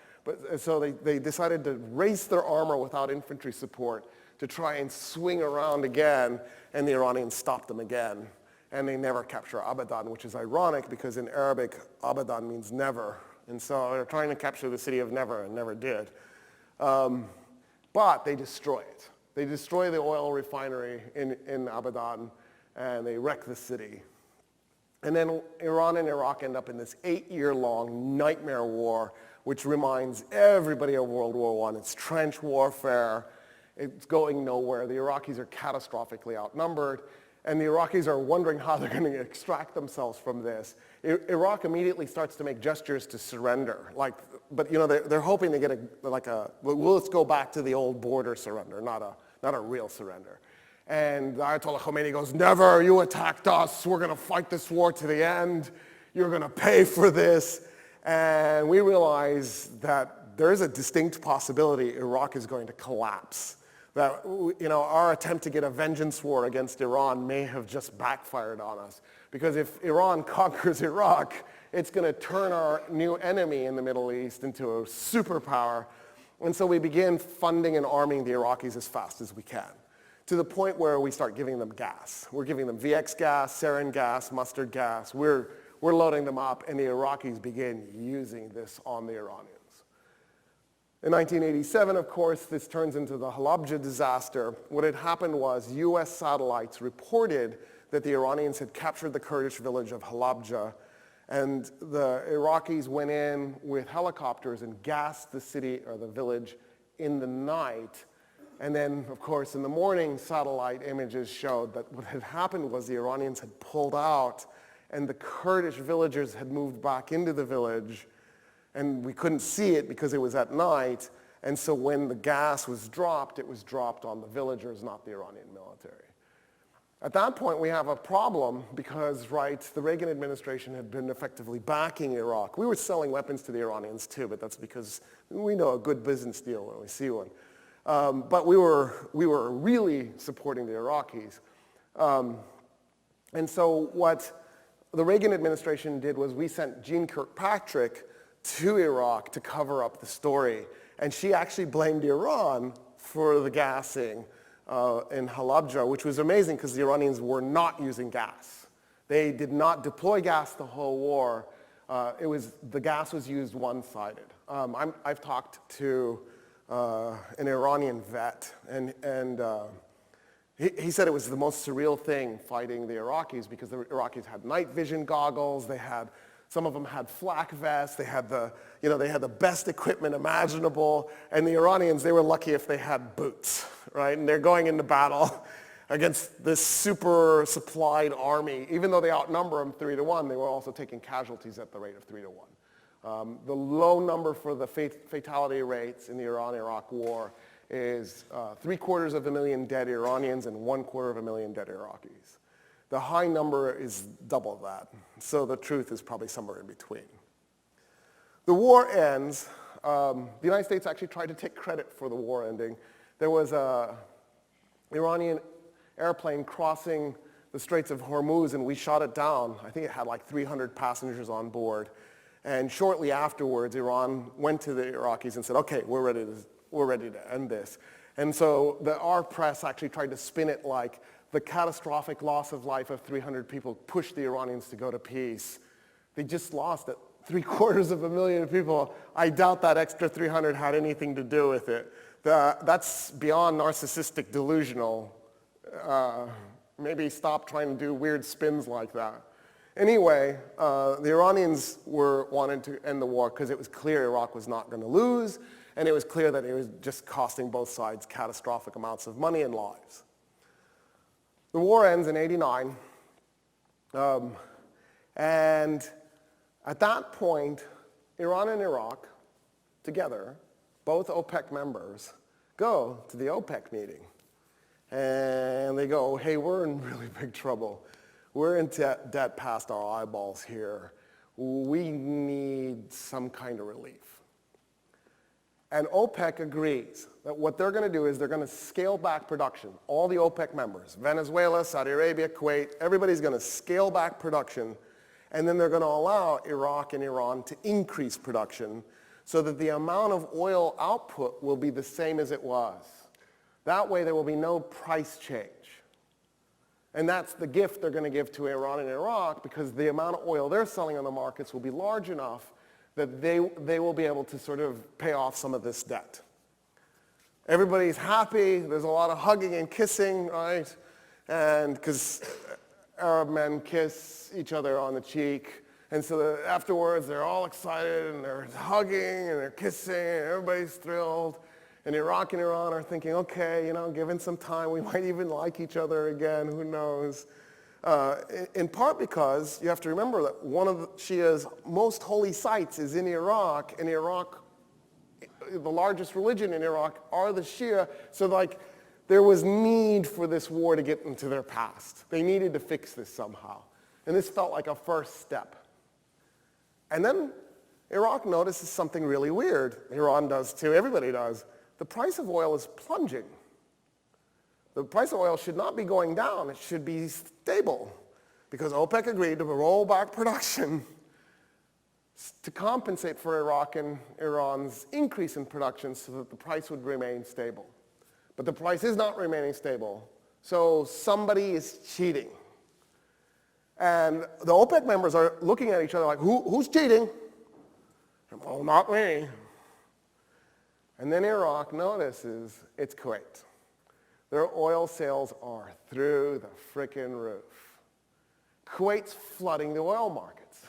Speaker 1: So they decided to race their armor without infantry support to try and swing around again, and the Iranians stopped them again. And they never capture Abadan, which is ironic because in Arabic, Abadan means never. And so they're trying to capture the city of Never and never did. But they destroy it. They destroy the oil refinery in Abadan, and they wreck the city. And then Iran and Iraq end up in this 8-year-long nightmare war, which reminds everybody of World War I. It's trench warfare. It's going nowhere. The Iraqis are catastrophically outnumbered. And the Iraqis are wondering how they're going to extract themselves from this. Iraq immediately starts to make gestures to surrender. But they're hoping to get well, let's go back to the old border surrender, not a real surrender. And Ayatollah Khomeini goes, never, you attacked us. We're going to fight this war to the end. You're going to pay for this. And we realize that there is a distinct possibility Iraq is going to collapse. That our attempt to get a vengeance war against Iran may have just backfired on us. Because if Iran conquers Iraq, it's going to turn our new enemy in the Middle East into a superpower. And so we begin funding and arming the Iraqis as fast as we can, to the point where we start giving them gas. We're giving them VX gas, sarin gas, mustard gas. We're loading them up, and the Iraqis begin using this on the Iranians. In 1987, of course, this turns into the Halabja disaster. What had happened was US satellites reported that the Iranians had captured the Kurdish village of Halabja, and the Iraqis went in with helicopters and gassed the city or the village in the night. And then, of course, in the morning, satellite images showed that what had happened was the Iranians had pulled out, and the Kurdish villagers had moved back into the village. And we couldn't see it because it was at night. And so when the gas was dropped, it was dropped on the villagers, not the Iranian military. At that point, we have a problem because, the Reagan administration had been effectively backing Iraq. We were selling weapons to the Iranians too, but that's because we know a good business deal when we see one. But we were really supporting the Iraqis. And so what the Reagan administration did was we sent Jeane Kirkpatrick to Iraq to cover up the story. And she actually blamed Iran for the gassing in Halabja, which was amazing because the Iranians were not using gas. They did not deploy gas the whole war. The gas was used one-sided. I've talked to an Iranian vet, and he said it was the most surreal thing fighting the Iraqis because the Iraqis had night vision goggles. Some of them had flak vests. They had the best equipment imaginable. And the Iranians, they were lucky if they had boots, right? And they're going into battle against this super supplied army. Even though they outnumber them 3-1, they were also taking casualties at the rate of 3-1. The low number for the fatality rates in the Iran-Iraq war is 750,000 dead Iranians and 250,000 dead Iraqis. The high number is double that, so the truth is probably somewhere in between. The war ends. The United States actually tried to take credit for the war ending. There was an Iranian airplane crossing the Straits of Hormuz, and we shot it down. I think it had like 300 passengers on board. And shortly afterwards, Iran went to the Iraqis and said, okay, we're ready to end this. And so our press actually tried to spin it like the catastrophic loss of life of 300 people pushed the Iranians to go to peace. They just lost it. 750,000 people. I doubt that extra 300 had anything to do with it. That's beyond narcissistic delusional. Maybe stop trying to do weird spins like that. Anyway, the Iranians wanted to end the war because it was clear Iraq was not going to lose, and it was clear that it was just costing both sides catastrophic amounts of money and lives. The war ends in '89, and at that point, Iran and Iraq, together, both OPEC members, go to the OPEC meeting. And they go, hey, we're in really big trouble. We're in debt past our eyeballs here. We need some kind of relief. And OPEC agrees that what they're going to do is they're going to scale back production. All the OPEC members, Venezuela, Saudi Arabia, Kuwait, everybody's going to scale back production. And then they're going to allow Iraq and Iran to increase production so that the amount of oil output will be the same as it was. That way there will be no price change. And that's the gift they're going to give to Iran and Iraq, because the amount of oil they're selling on the markets will be large enough that they will be able to sort of pay off some of this debt. Everybody's happy. There's a lot of hugging and kissing, right? And because Arab men kiss each other on the cheek. And so afterwards, they're all excited, and they're hugging, and they're kissing, and everybody's thrilled. And Iraq and Iran are thinking, okay, given some time, we might even like each other again, who knows? In part because you have to remember that one of the Shia's most holy sites is in Iraq, and Iraq, the largest religion in Iraq are the Shia, so there was need for this war to get into their past. They needed to fix this somehow. And this felt like a first step. And then Iraq notices something really weird. Iran does too, everybody does. The price of oil is plunging. The price of oil should not be going down. It should be stable, because OPEC agreed to roll back production to compensate for Iraq and Iran's increase in production so that the price would remain stable. But the price is not remaining stable, so somebody is cheating. And the OPEC members are looking at each other like, who's cheating? Well, not me. And then Iraq notices it's Kuwait. Their oil sales are through the frickin' roof. Kuwait's flooding the oil markets.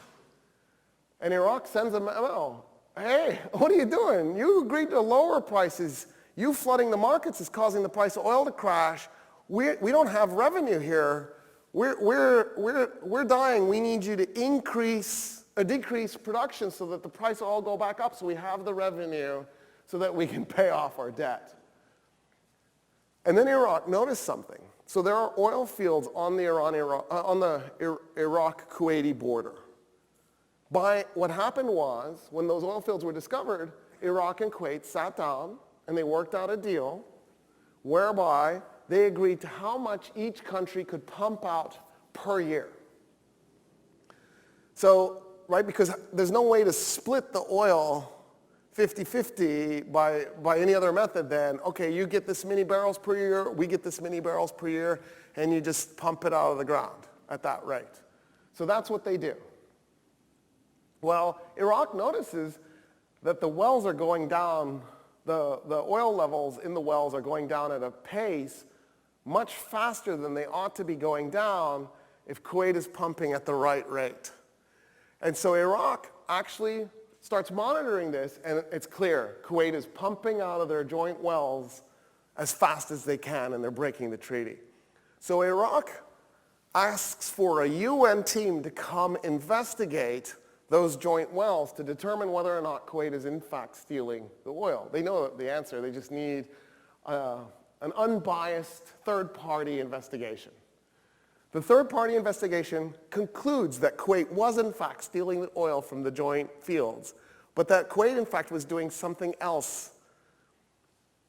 Speaker 1: And Iraq sends a memo. Hey, what are you doing? You agreed to lower prices. You flooding the markets is causing the price of oil to crash. We don't have revenue here. We're dying. We need you to decrease production so that the price will all go back up, so we have the revenue so that we can pay off our debt. And then Iraq noticed something. So there are oil fields on the Iraq-Kuwaiti border. What happened was, when those oil fields were discovered, Iraq and Kuwait sat down and they worked out a deal whereby they agreed to how much each country could pump out per year. So, right, because there's no way to split the oil 50-50 by any other method than, okay, you get this many barrels per year, we get this many barrels per year, and you just pump it out of the ground at that rate. So that's what they do. Well, Iraq notices that the wells are going down, the oil levels in the wells are going down at a pace much faster than they ought to be going down if Kuwait is pumping at the right rate. And so Iraq actually starts monitoring this, and it's clear Kuwait is pumping out of their joint wells as fast as they can, and they're breaking the treaty. So Iraq asks for a UN team to come investigate those joint wells to determine whether or not Kuwait is in fact stealing the oil. They know the answer. They just need an unbiased third-party investigation. The third-party investigation concludes that Kuwait was, in fact, stealing the oil from the joint fields, but that Kuwait, in fact, was doing something else.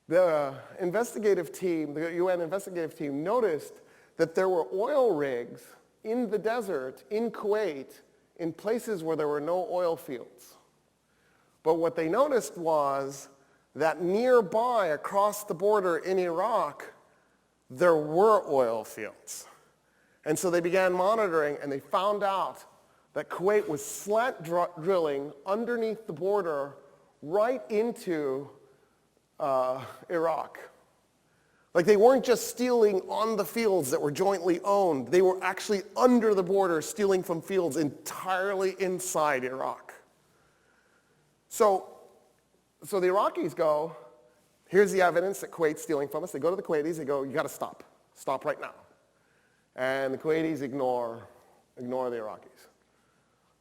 Speaker 1: The investigative team, the UN investigative team, noticed that there were oil rigs in the desert in Kuwait in places where there were no oil fields. But what they noticed was that nearby, across the border in Iraq, there were oil fields. And so they began monitoring, and they found out that Kuwait was slant drilling underneath the border right into Iraq. Like, they weren't just stealing on the fields that were jointly owned. They were actually under the border stealing from fields entirely inside Iraq. So the Iraqis go, here's the evidence that Kuwait's stealing from us. They go to the Kuwaitis, they go, you got to stop. Stop right now. And the Kuwaitis ignore the Iraqis.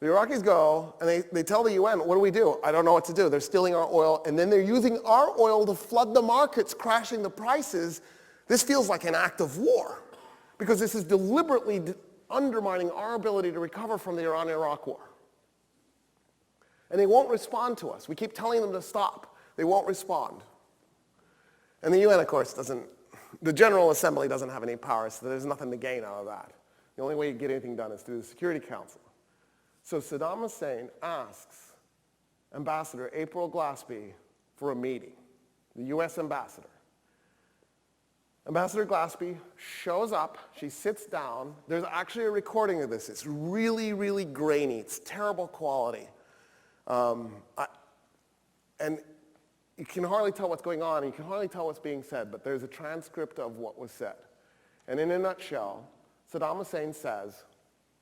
Speaker 1: The Iraqis go, and they tell the UN, what do we do? I don't know what to do. They're stealing our oil, and then they're using our oil to flood the markets, crashing the prices. This feels like an act of war, because this is deliberately undermining our ability to recover from the Iran-Iraq war. And they won't respond to us. We keep telling them to stop. They won't respond. And the UN, of course, the General Assembly doesn't have any power, so there's nothing to gain out of that. The only way you get anything done is through the Security Council. So Saddam Hussein asks Ambassador April Glaspie for a meeting, the US ambassador. Ambassador Glaspie shows up, she sits down. There's actually a recording of this. It's really, really grainy. It's terrible quality. And you can hardly tell what's going on, and you can hardly tell what's being said, but there's a transcript of what was said. And in a nutshell, Saddam Hussein says,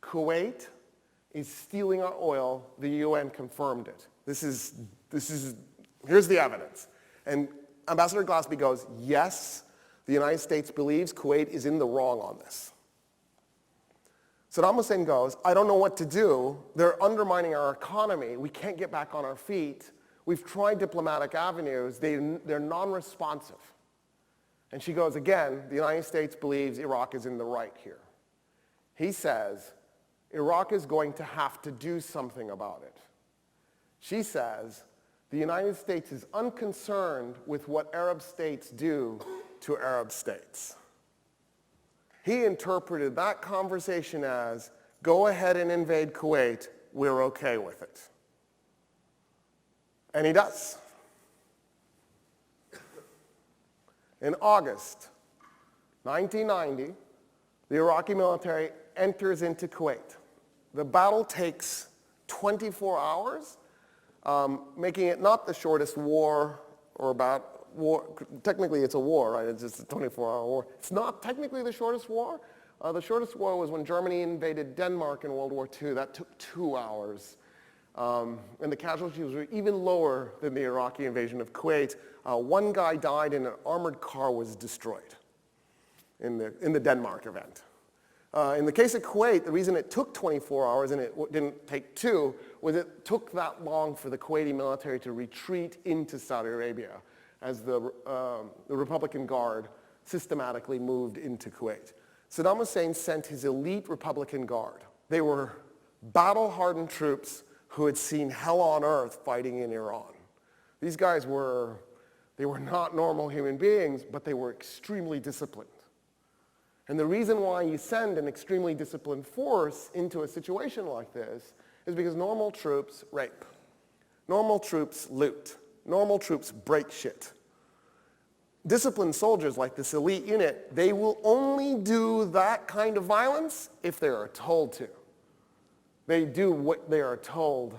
Speaker 1: Kuwait is stealing our oil. The UN confirmed it. Here's the evidence. And Ambassador Glaspie goes, yes, the United States believes Kuwait is in the wrong on this. Saddam Hussein goes, I don't know what to do. They're undermining our economy. We can't get back on our feet. We've tried diplomatic avenues. They're non-responsive. And she goes, again, the United States believes Iraq is in the right here. He says, Iraq is going to have to do something about it. She says, the United States is unconcerned with what Arab states do to Arab states. He interpreted that conversation as, go ahead and invade Kuwait, we're okay with it. And he does. In August 1990, the Iraqi military enters into Kuwait. The battle takes 24 hours, making it not the shortest war war. Technically, it's a war, right? It's just a 24-hour war. It's not technically the shortest war. The shortest war was when Germany invaded Denmark in World War II. That took 2 hours. And the casualties were even lower than the Iraqi invasion of Kuwait. One guy died and an armored car was destroyed in the Denmark event. In the case of Kuwait, the reason it took 24 hours and it didn't take 2 was it took that long for the Kuwaiti military to retreat into Saudi Arabia as the Republican Guard systematically moved into Kuwait. Saddam Hussein sent his elite Republican Guard. They were battle-hardened troops who had seen hell on earth fighting in Iran. These guys they were not normal human beings, but they were extremely disciplined. And the reason why you send an extremely disciplined force into a situation like this is because normal troops rape. Normal troops loot. Normal troops break shit. Disciplined soldiers like this elite unit, they will only do that kind of violence if they are told to. They do what they are told.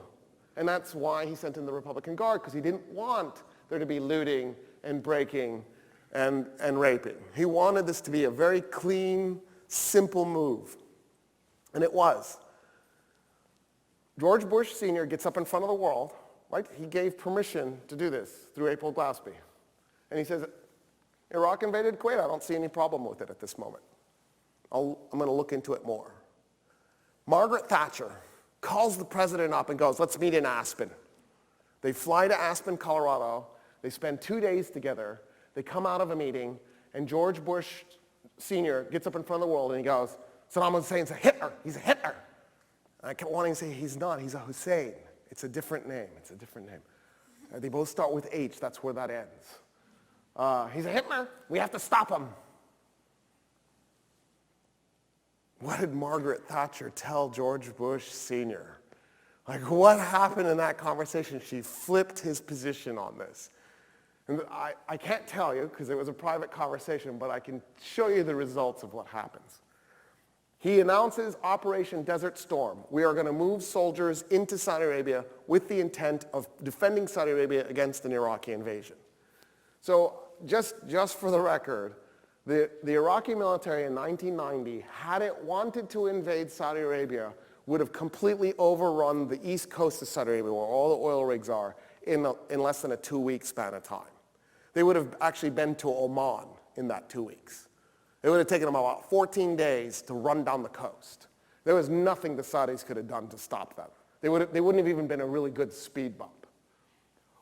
Speaker 1: And that's why he sent in the Republican Guard, because he didn't want there to be looting and breaking and raping. He wanted this to be a very clean, simple move. And it was. George Bush Sr. gets up in front of the world, right? He gave permission to do this through April Glaspie. And he says, Iraq invaded Kuwait. I don't see any problem with it at this moment. I'm going to look into it more. Margaret Thatcher calls the president up and goes, let's meet in Aspen. They fly to Aspen, Colorado. They spend 2 days together. They come out of a meeting, and George Bush Sr. gets up in front of the world and he goes, Saddam Hussein's a Hitler. He's a Hitler. And I kept wanting to say, he's not. He's a Hussein. It's a different name. It's a different name. They both start with H. That's where that ends. He's a Hitler. We have to stop him. What did Margaret Thatcher tell George Bush Sr.? Like, what happened in that conversation? She flipped his position on this. And I can't tell you because it was a private conversation, but I can show you the results of what happens. He announces Operation Desert Storm. We are going to move soldiers into Saudi Arabia with the intent of defending Saudi Arabia against an Iraqi invasion. So just for the record, the Iraqi military in 1990, had it wanted to invade Saudi Arabia, would have completely overrun the east coast of Saudi Arabia, where all the oil rigs are, in less than a 2-week span of time. They would have actually been to Oman in that 2 weeks. It would have taken them about 14 days to run down the coast. There was nothing the Saudis could have done to stop them. They wouldn't have even been a really good speed bump.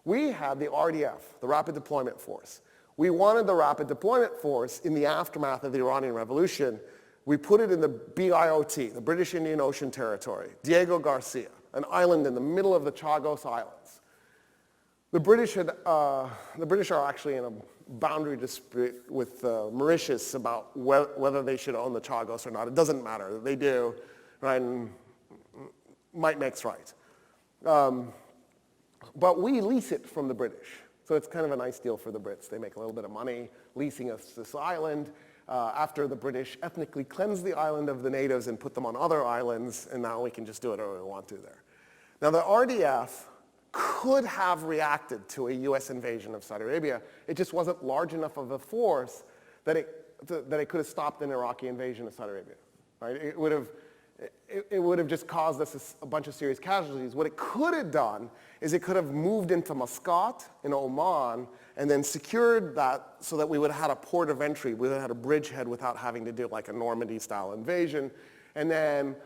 Speaker 1: We had the RDF, the Rapid Deployment Force. We wanted the Rapid Deployment Force in the aftermath of the Iranian Revolution. We put it in the BIOT, the British Indian Ocean Territory, Diego Garcia, an island in the middle of the Chagos Islands. The British are actually in a boundary dispute with Mauritius about whether they should own the Chagos or not. It doesn't matter. They do, right? And might makes right. But we lease it from the British. So it's kind of a nice deal for the Brits. They make a little bit of money leasing us this island after the British ethnically cleansed the island of the natives and put them on other islands, and now we can just do whatever we want to there. Now the RDF could have reacted to a US invasion of Saudi Arabia. It just wasn't large enough of a force that it could have stopped an Iraqi invasion of Saudi Arabia. Right? It would have just caused us a bunch of serious casualties. What it could have done is it could have moved into Muscat in Oman and then secured that so that we would have had a port of entry. We would have had a bridgehead without having to do like a Normandy-style invasion. And then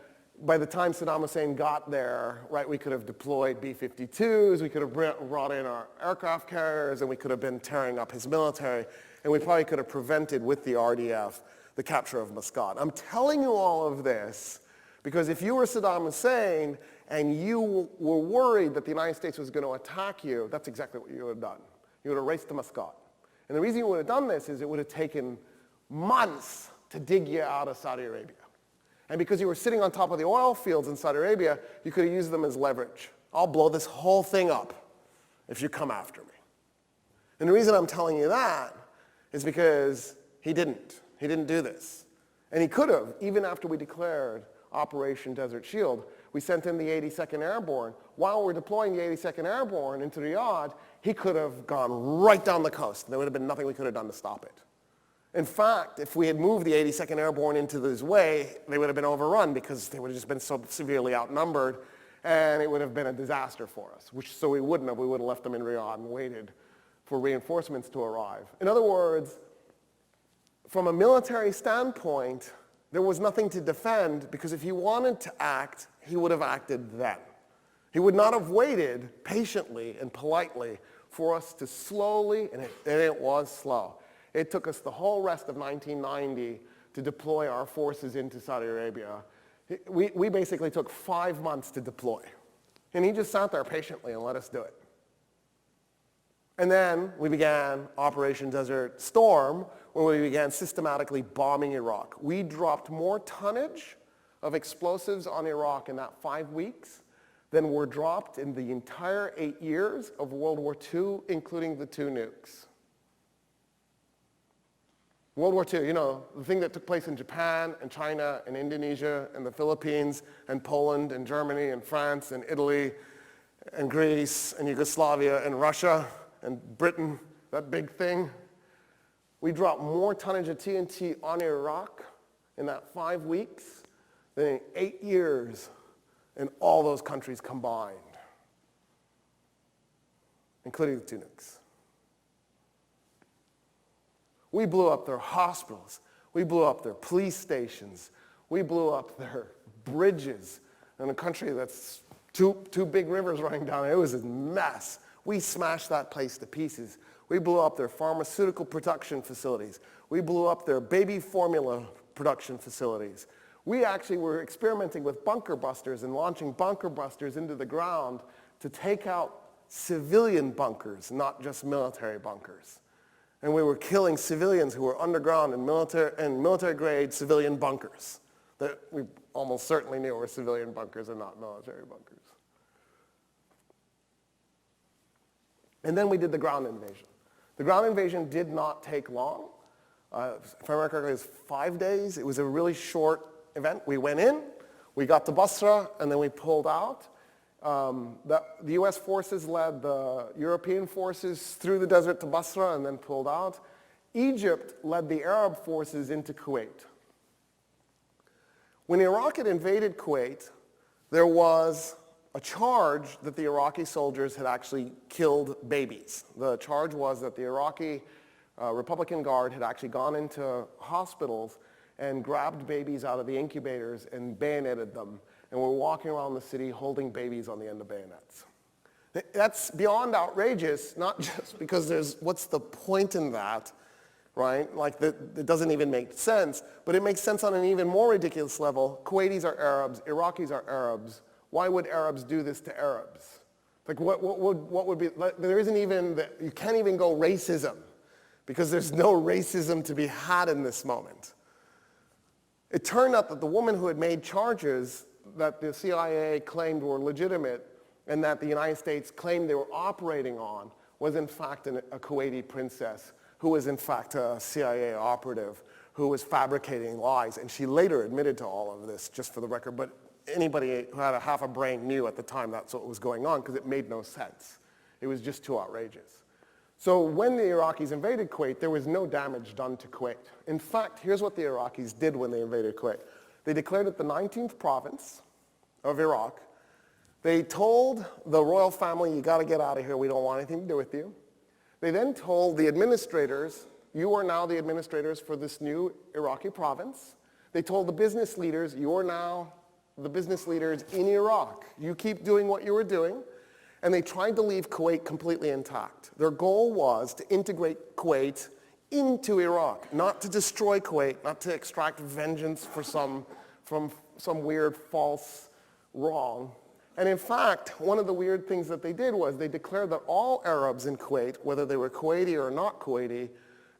Speaker 1: by the time Saddam Hussein got there, right, we could have deployed B-52s, we could have brought in our aircraft carriers, and we could have been tearing up his military, and we probably could have prevented with the RDF the capture of Muscat. I'm telling you all of this because if you were Saddam Hussein and you were worried that the United States was going to attack you, that's exactly what you would have done. You would have raced to Muscat. And the reason you would have done this is it would have taken months to dig you out of Saudi Arabia. And because you were sitting on top of the oil fields in Saudi Arabia, you could have used them as leverage. I'll blow this whole thing up if you come after me. And the reason I'm telling you that is because he didn't. He didn't do this. And he could have, even after we declared Operation Desert Shield. We sent in the 82nd Airborne. While we're deploying the 82nd Airborne into Riyadh, he could have gone right down the coast. There would have been nothing we could have done to stop it. In fact, if we had moved the 82nd Airborne into this way, they would have been overrun because they would have just been so severely outnumbered, and it would have been a disaster for us, so we wouldn't have. We would have left them in Riyadh and waited for reinforcements to arrive. In other words, from a military standpoint, there was nothing to defend because if he wanted to act, he would have acted then. He would not have waited patiently and politely for us to slowly, and it was slow. It took us the whole rest of 1990 to deploy our forces into Saudi Arabia. We basically took 5 months to deploy. And he just sat there patiently and let us do it. And then we began Operation Desert Storm, when we began systematically bombing Iraq. We dropped more tonnage of explosives on Iraq in that 5 weeks than were dropped in the entire 8 years of World War II, including the 2 nukes. World War II, you know, the thing that took place in Japan and China and Indonesia and the Philippines and Poland and Germany and France and Italy and Greece and Yugoslavia and Russia and Britain, that big thing. We dropped more tonnage of TNT on Iraq in that 5 weeks than in 8 years in all those countries combined, including the 2 nukes. We blew up their hospitals. We blew up their police stations. We blew up their bridges in a country that's two big rivers running down. It was a mess. We smashed that place to pieces. We blew up their pharmaceutical production facilities. We blew up their baby formula production facilities. We actually were experimenting with bunker busters and launching bunker busters into the ground to take out civilian bunkers, not just military bunkers. And we were killing civilians who were underground in military-grade civilian bunkers that we almost certainly knew were civilian bunkers and not military bunkers. And then we did the ground invasion. The ground invasion did not take long. If I remember correctly, it was 5 days. It was a really short event. We went in, we got to Basra, and then we pulled out. The US forces led the European forces through the desert to Basra and then pulled out. Egypt led the Arab forces into Kuwait. When Iraq had invaded Kuwait, there was a charge that the Iraqi soldiers had actually killed babies. The charge was that the Iraqi Republican Guard had actually gone into hospitals and grabbed babies out of the incubators and bayoneted them, and were walking around the city holding babies on the end of bayonets. That's beyond outrageous, not just because what's the point in that, right? Like, it doesn't even make sense, but it makes sense on an even more ridiculous level. Kuwaitis are Arabs, Iraqis are Arabs. Why would Arabs do this to Arabs? Like, what would be, there isn't even, you can't even go racism, because there's no racism to be had in this moment. It turned out that the woman who had made charges that the CIA claimed were legitimate and that the United States claimed they were operating on was in fact a Kuwaiti princess who was in fact a CIA operative who was fabricating lies. And she later admitted to all of this, just for the record, but anybody who had a half a brain knew at the time that's what was going on because it made no sense. It was just too outrageous. So when the Iraqis invaded Kuwait, there was no damage done to Kuwait. In fact, here's what the Iraqis did when they invaded Kuwait. They declared it the 19th province of Iraq. They told the royal family, you got to get out of here, we don't want anything to do with you. They then told the administrators, you are now the administrators for this new Iraqi province. They told the business leaders, you are now the business leaders in Iraq. You keep doing what you were doing. And they tried to leave Kuwait completely intact. Their goal was to integrate Kuwait into Iraq, not to destroy Kuwait, not to extract vengeance from some weird false wrong. And in fact, one of the weird things that they did was they declared that all Arabs in Kuwait, whether they were Kuwaiti or not Kuwaiti,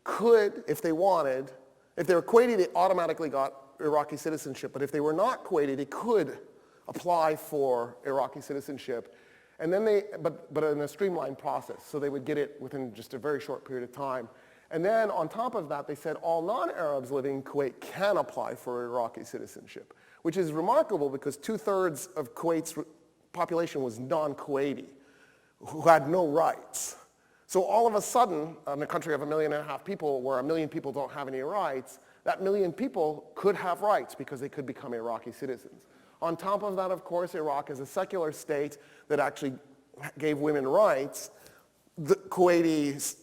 Speaker 1: could, if they wanted, if they were Kuwaiti, they automatically got Iraqi citizenship. But if they were not Kuwaiti, they could apply for Iraqi citizenship. And then but in a streamlined process, so they would get it within just a very short period of time. And then on top of that, they said all non-Arabs living in Kuwait can apply for Iraqi citizenship, which is remarkable because 2/3 of Kuwait's population was non-Kuwaiti, who had no rights. So all of a sudden, in a country of 1.5 million people, where 1 million people don't have any rights, that 1 million people could have rights because they could become Iraqi citizens. On top of that, of course, Iraq is a secular state that actually gave women rights. The Kuwaiti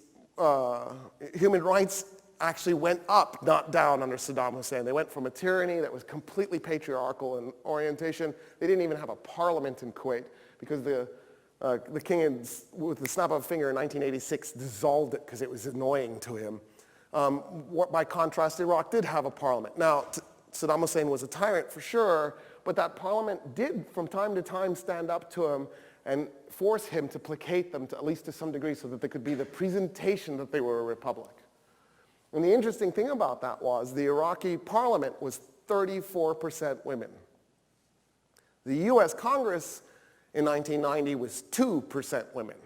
Speaker 1: human rights actually went up, not down under Saddam Hussein. They went from a tyranny that was completely patriarchal in orientation. They didn't even have a parliament in Kuwait because the king, with the snap of a finger in 1986, dissolved it because it was annoying to him. By contrast, Iraq did have a parliament. Now, Saddam Hussein was a tyrant for sure, but that parliament did from time to time stand up to him and force him to placate them, at least to some degree, so that they could be the presentation that they were a republic. And the interesting thing about that was the Iraqi parliament was 34% women. The US Congress in 1990 was 2% women.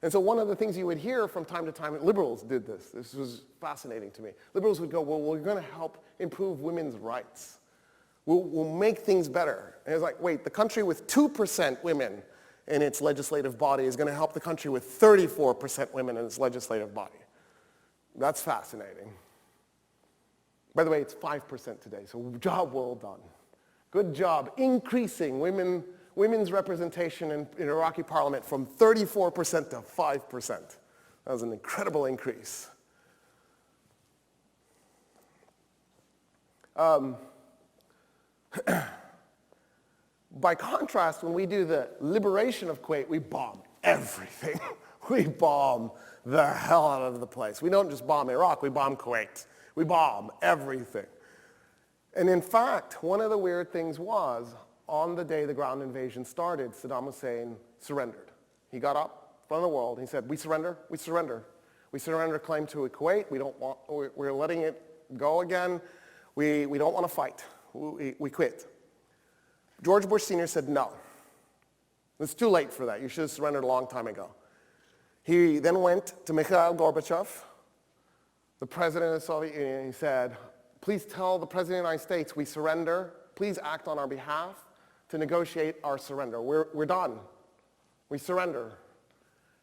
Speaker 1: And so one of the things you would hear from time to time, liberals did this. This was fascinating to me. Liberals would go, well, we're going to help improve women's rights. We'll make things better. And it's like, wait, the country with 2% women in its legislative body is going to help the country with 34% women in its legislative body. That's fascinating. By the way, it's 5% today, so job well done. Good job increasing women's representation in Iraqi parliament from 34% to 5%. That was an incredible increase. By contrast, when we do the liberation of Kuwait, we bomb everything. We bomb the hell out of the place. We don't just bomb Iraq, we bomb Kuwait. We bomb everything. And in fact, one of the weird things was, on the day the ground invasion started, Saddam Hussein surrendered. He got up in front of the world, and he said, we surrender, we surrender. We surrender claim to Kuwait, we're letting it go again. We don't want to fight, we quit. George Bush Sr. said no. It's too late for that, you should have surrendered a long time ago. He then went to Mikhail Gorbachev, the president of the Soviet Union, and he said, please tell the president of the United States we surrender, please act on our behalf to negotiate our surrender. We're done, we surrender.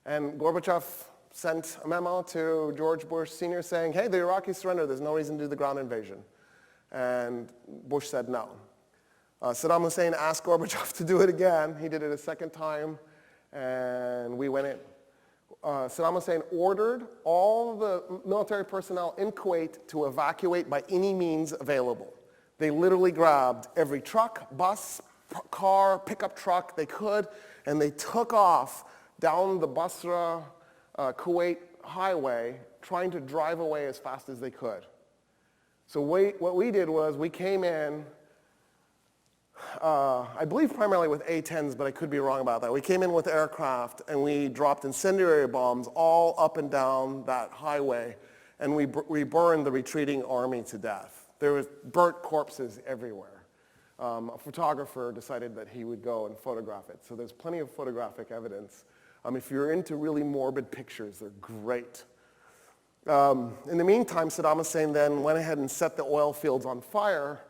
Speaker 1: And Gorbachev sent a memo to George Bush Sr. saying, hey, the Iraqis surrender, there's no reason to do the ground invasion. And Bush said no. Saddam Hussein asked Gorbachev to do it again. He did it a second time, and we went in. Saddam Hussein ordered all the military personnel in Kuwait to evacuate by any means available. They literally grabbed every truck, bus, car, pickup truck they could, and they took off down the Basra, Kuwait highway, trying to drive away as fast as they could. So what we did was we came in, I believe primarily with A-10s, but I could be wrong about that. We came in with aircraft and we dropped incendiary bombs all up and down that highway, and we burned the retreating army to death. There was burnt corpses everywhere. A photographer decided that he would go and photograph it. So there's plenty of photographic evidence. If you're into really morbid pictures, they're great. In the meantime, Saddam Hussein then went ahead and set the oil fields on fire,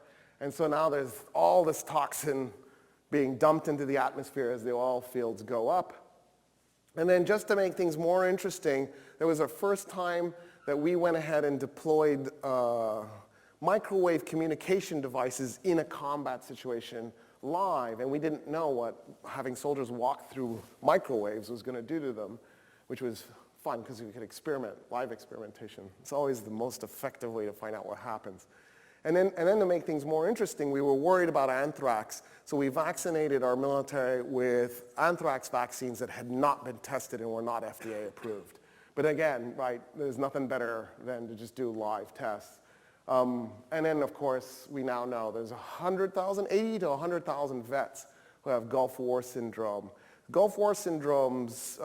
Speaker 1: and so now there's all this toxin being dumped into the atmosphere as the oil fields go up. And then just to make things more interesting, there was our first time that we went ahead and deployed microwave communication devices in a combat situation live, and we didn't know what having soldiers walk through microwaves was going to do to them, which was fun because we could experiment, live experimentation. It's always the most effective way to find out what happens. And then to make things more interesting, we were worried about anthrax, so we vaccinated our military with anthrax vaccines that had not been tested and were not FDA approved. But again, right, there's nothing better than to just do live tests. And then, of course, we now know there's 80 to 100,000 vets who have Gulf War syndrome. Gulf War syndrome's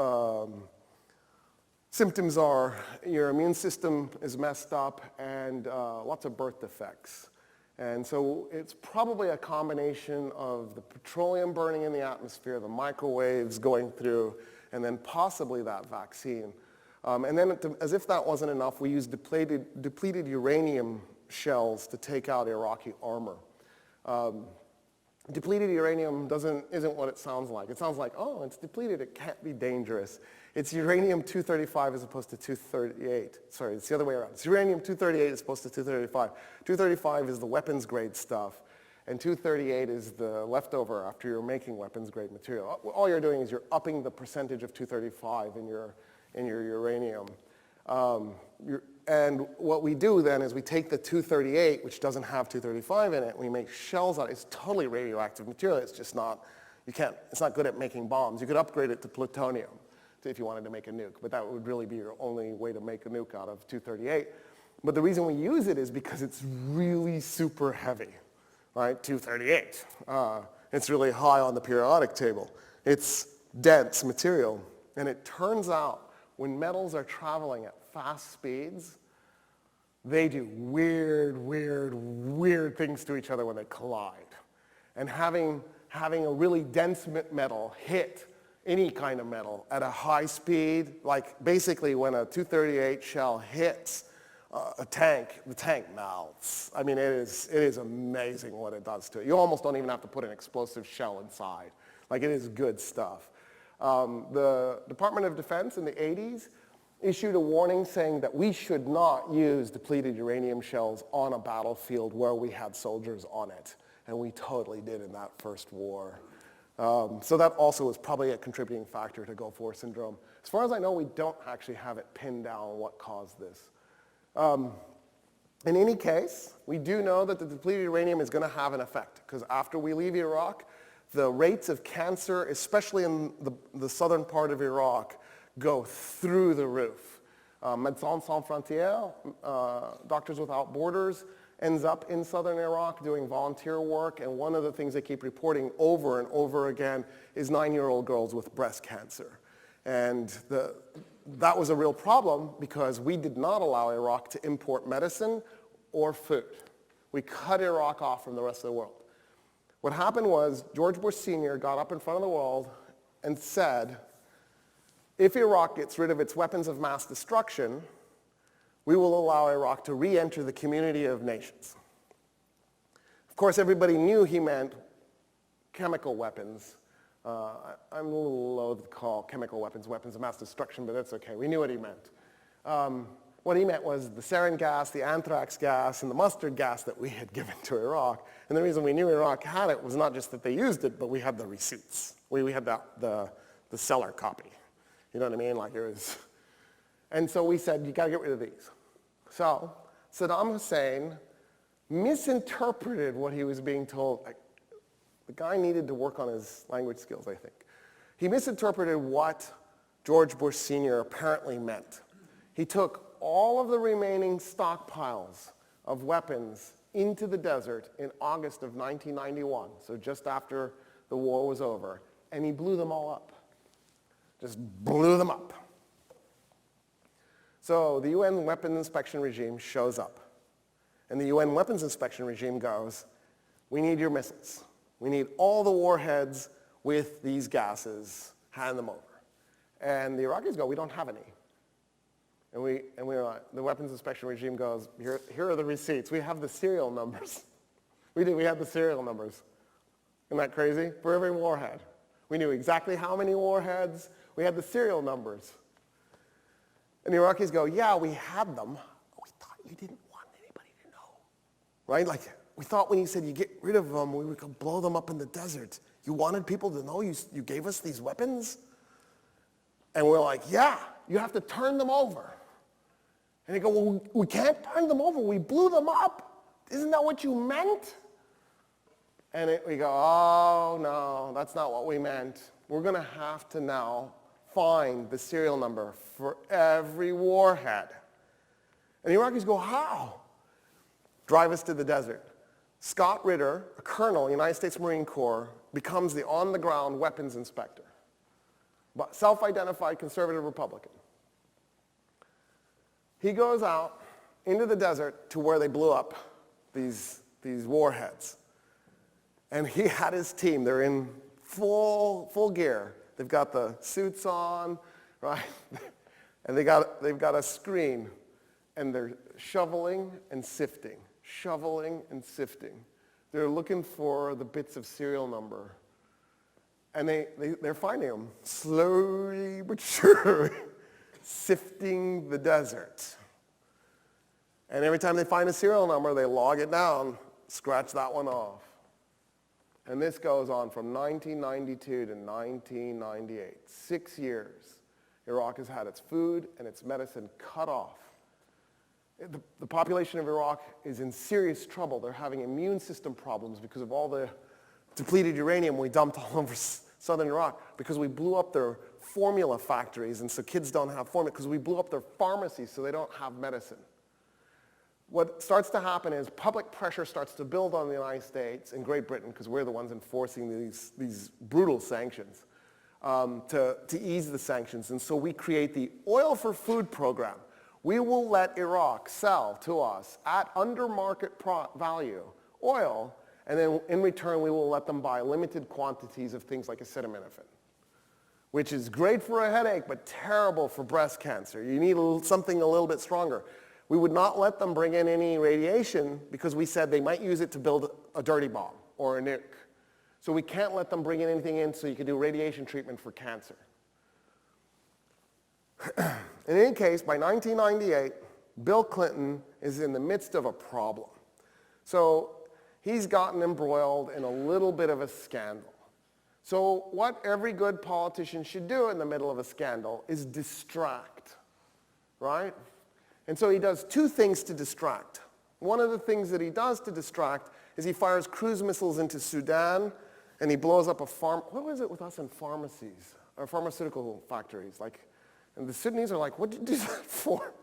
Speaker 1: symptoms are your immune system is messed up and lots of birth defects. And so it's probably a combination of the petroleum burning in the atmosphere, the microwaves going through, and then possibly that vaccine. And then, as if that wasn't enough, we used depleted uranium shells to take out Iraqi armor. Depleted uranium isn't what it sounds like. It sounds like, oh, it's depleted, it can't be dangerous. It's uranium-235 as opposed to 238. Sorry, it's the other way around. It's uranium-238 as opposed to 235. 235 is the weapons-grade stuff, and 238 is the leftover after you're making weapons-grade material. All you're doing is you're upping the percentage of 235 in your uranium. And what we do then is we take the 238, which doesn't have 235 in it, we make shells out of it. It's totally radioactive material. It's just not, it's not good at making bombs. You could upgrade it to plutonium if you wanted to make a nuke, but that would really be your only way to make a nuke out of 238. But the reason we use it is because it's really super heavy, right? 238. It's really high on the periodic table. It's dense material, and it turns out when metals are traveling at fast speeds, they do weird, weird, weird things to each other when they collide. And having a really dense metal hit any kind of metal at a high speed, like basically when a 238 shell hits a tank, the tank melts. I mean, it is amazing what it does to it. You almost don't even have to put an explosive shell inside. Like, it is good stuff. The Department of Defense in the 80s issued a warning saying that we should not use depleted uranium shells on a battlefield where we had soldiers on it. And we totally did in that first war. So that also was probably a contributing factor to Gulf War syndrome. As far as I know, we don't actually have it pinned down what caused this. In any case, we do know that the depleted uranium is going to have an effect, because after we leave Iraq, the rates of cancer, especially in the southern part of Iraq, go through the roof. Médecins Sans Frontières, Doctors Without Borders, ends up in southern Iraq doing volunteer work, and one of the things they keep reporting over and over again is 9-year-old girls with breast cancer. And that was a real problem because we did not allow Iraq to import medicine or food. We cut Iraq off from the rest of the world. What happened was George Bush Sr. got up in front of the world and said, if Iraq gets rid of its weapons of mass destruction, we will allow Iraq to re-enter the community of nations. Of course, everybody knew he meant chemical weapons. I'm a little loath to call chemical weapons weapons of mass destruction, but that's okay. We knew what he meant. What he meant was the sarin gas, the anthrax gas, and the mustard gas that we had given to Iraq. And the reason we knew Iraq had it was not just that they used it, but we had the receipts. We had the seller copy. You know what I mean? Like it was. And so we said, you got to get rid of these. So Saddam Hussein misinterpreted what he was being told. The guy needed to work on his language skills, I think. He misinterpreted what George Bush Sr. apparently meant. He took all of the remaining stockpiles of weapons into the desert in August of 1991, so just after the war was over, and he blew them all up. Just blew them up. So the UN weapons inspection regime shows up. And the UN weapons inspection regime goes, we need your missiles. We need all the warheads with these gases. Hand them over. And the Iraqis go, we don't have any. And we're like, the weapons inspection regime goes, here are the receipts. We have the serial numbers. We have the serial numbers. Isn't that crazy? For every warhead. We knew exactly how many warheads. We had the serial numbers. And the Iraqis go, yeah, we had them. We thought you didn't want anybody to know. Right? Like, we thought when you said you get rid of them, we could blow them up in the desert. You wanted people to know you gave us these weapons? And we're like, yeah, you have to turn them over. And they go, well, we can't turn them over. We blew them up. Isn't that what you meant? And we go, oh, no, that's not what we meant. We're going to have to now find the serial number for every warhead. And the Iraqis go, how? Drive us to the desert. Scott Ritter, a colonel, United States Marine Corps, becomes the on-the-ground weapons inspector. But self-identified conservative Republican. He goes out into the desert to where they blew up these warheads. And he had his team. They're in full gear. They've got the suits on, right? And they've got a screen. And they're shoveling and sifting. Shoveling and sifting. They're looking for the bits of serial number. And they're finding them slowly but surely, sifting the desert. And every time they find a serial number, they log it down, scratch that one off. And this goes on from 1992 to 1998. 6 years, Iraq has had its food and its medicine cut off. The population of Iraq is in serious trouble. They're having immune system problems because of all the depleted uranium we dumped all over southern Iraq, because we blew up their formula factories, and so kids don't have formula, because we blew up their pharmacies so they don't have medicine. What starts to happen is public pressure starts to build on the United States and Great Britain, because we're the ones enforcing these brutal sanctions, to ease the sanctions. And so we create the Oil for Food program. We will let Iraq sell to us at under market value oil, and then in return we will let them buy limited quantities of things like acetaminophen, which is great for a headache but terrible for breast cancer. You need something a little bit stronger. We would not let them bring in any radiation because we said they might use it to build a dirty bomb or a nuke. So we can't let them bring in anything in so you can do radiation treatment for cancer. In any case, by 1998, Bill Clinton is in the midst of a problem. So he's gotten embroiled in a little bit of a scandal. So what every good politician should do in the middle of a scandal is distract, right? And so he does two things to distract. One of the things that he does to distract is he fires cruise missiles into Sudan and he blows up a what was it with us in pharmacies, or pharmaceutical factories? Like, and the Sudanese are like, what did you do that for?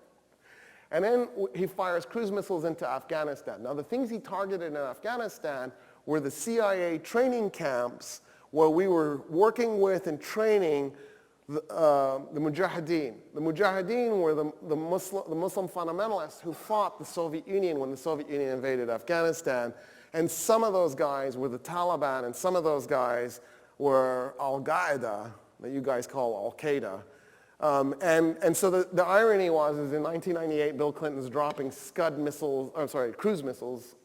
Speaker 1: And then he fires cruise missiles into Afghanistan. Now, the things he targeted in Afghanistan were the CIA training camps where we were working with and training the Mujahideen. The Mujahideen were the Muslim fundamentalists who fought the Soviet Union when the Soviet Union invaded Afghanistan. And some of those guys were the Taliban, and some of those guys were Al-Qaeda, that you guys call Al-Qaeda. And so the irony was, is in 1998, Bill Clinton's dropping Scud missiles, I'm sorry, cruise missiles.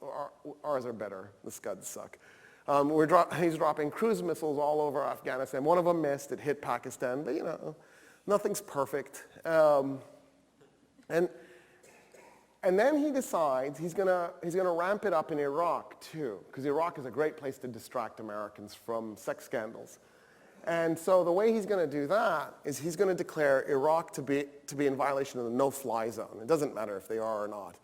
Speaker 1: Ours are better. The Scuds suck. He's dropping cruise missiles all over Afghanistan. One of them missed. It hit Pakistan. But, you know, nothing's perfect. And then he decides he's gonna ramp it up in Iraq, too, because Iraq is a great place to distract Americans from sex scandals. And so the way he's going to do that is he's going to declare Iraq to be in violation of the no-fly zone. It doesn't matter if they are or not.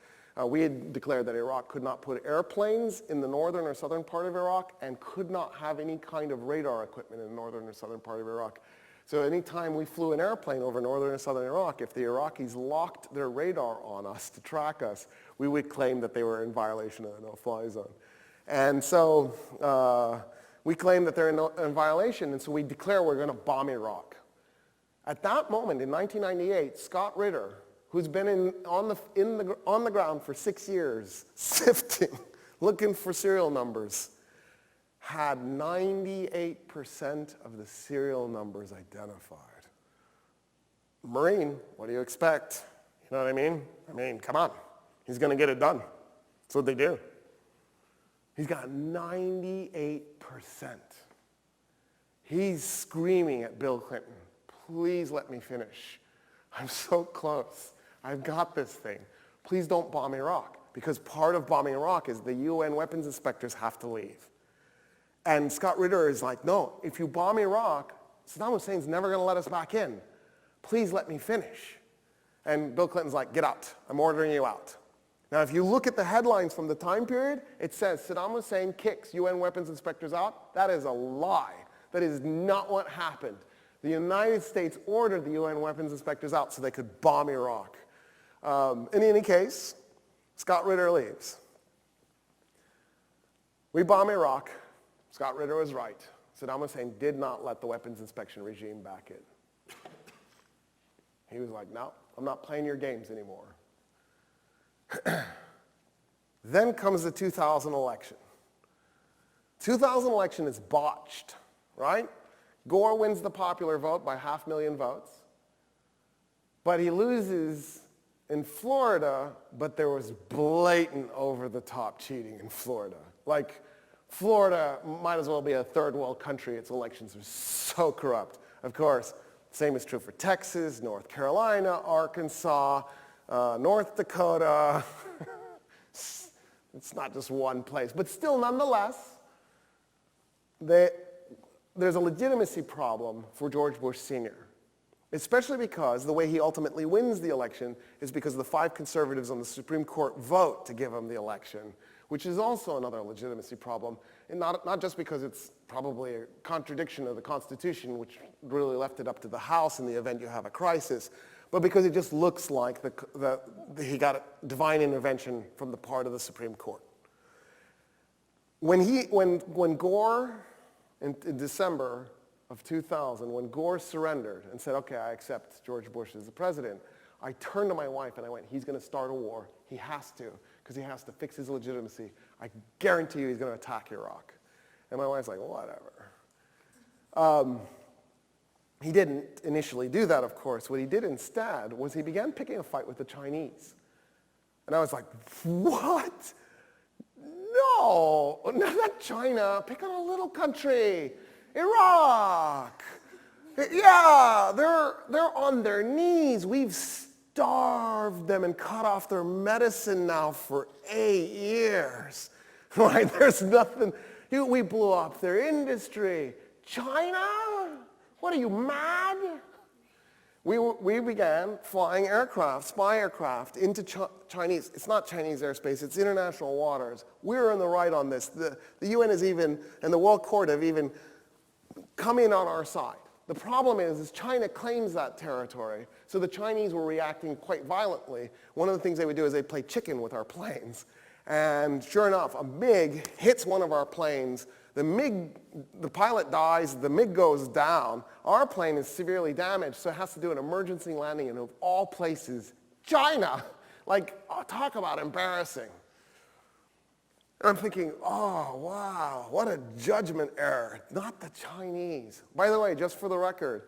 Speaker 1: We had declared that Iraq could not put airplanes in the northern or southern part of Iraq and could not have any kind of radar equipment in the northern or southern part of Iraq. So anytime we flew an airplane over northern or southern Iraq, if the Iraqis locked their radar on us to track us, we would claim that they were in violation of the no-fly zone. And so we claim that they're in violation, and so we declare we're going to bomb Iraq. At that moment, in 1998, Scott Ritter, who's been on the ground for 6 years, sifting, looking for serial numbers, had 98% of the serial numbers identified. Marine, what do you expect? You know what I mean? I mean, come on. He's going to get it done. That's what they do. He's got 98%. He's screaming at Bill Clinton, please let me finish. I'm so close. I've got this thing. Please don't bomb Iraq. Because part of bombing Iraq is the UN weapons inspectors have to leave. And Scott Ritter is like, no, if you bomb Iraq, Saddam Hussein's never going to let us back in. Please let me finish. And Bill Clinton's like, get out. I'm ordering you out. Now, if you look at the headlines from the time period, it says Saddam Hussein kicks UN weapons inspectors out. That is a lie. That is not what happened. The United States ordered the UN weapons inspectors out so they could bomb Iraq. In any case, Scott Ritter leaves. We bomb Iraq. Scott Ritter was right. Saddam Hussein did not let the weapons inspection regime back in. He was like, no, I'm not playing your games anymore. Then comes the 2000 election. 2000 election is botched, right? Gore wins the popular vote by 500,000 votes. But he loses in Florida, but there was blatant over-the-top cheating in Florida. Like, Florida might as well be a third world country. Its elections are so corrupt. Of course, same is true for Texas, North Carolina, Arkansas, North Dakota. It's not just one place. But still, nonetheless, there's a legitimacy problem for George Bush Sr., especially because the way he ultimately wins the election is because the 5 conservatives on the Supreme Court vote to give him the election, which is also another legitimacy problem, and not just because it's probably a contradiction of the Constitution, which really left it up to the House in the event you have a crisis, but because it just looks like he got a divine intervention from the part of the Supreme Court. When Gore, in December of 2000, when Gore surrendered and said, okay, I accept George Bush as the president, I turned to my wife and I went, he's going to start a war. He has to, because he has to fix his legitimacy. I guarantee you he's going to attack Iraq. And my wife's like, whatever. He didn't initially do that, of course. What he did instead was he began picking a fight with the Chinese. And I was like, what? No, not China. Pick on a little country. Iraq. Yeah, they're on their knees. We've starved them and cut off their medicine now for 8 years. Right? There's nothing. We blew up their industry. China? What are you, mad? We began flying aircraft, spy aircraft, into Chinese, it's not Chinese airspace, it's international waters. We're in the right on this. The UN is even, and the World Court have even come in on our side. The problem is China claims that territory, so the Chinese were reacting quite violently. One of the things they would do is they'd play chicken with our planes. And sure enough, a MiG hits one of our planes. The pilot dies, the MiG goes down. Our plane is severely damaged, so it has to do an emergency landing in, of all places, China. Like, oh, talk about embarrassing. And I'm thinking, oh, wow, what a judgment error. Not the Chinese. By the way, just for the record,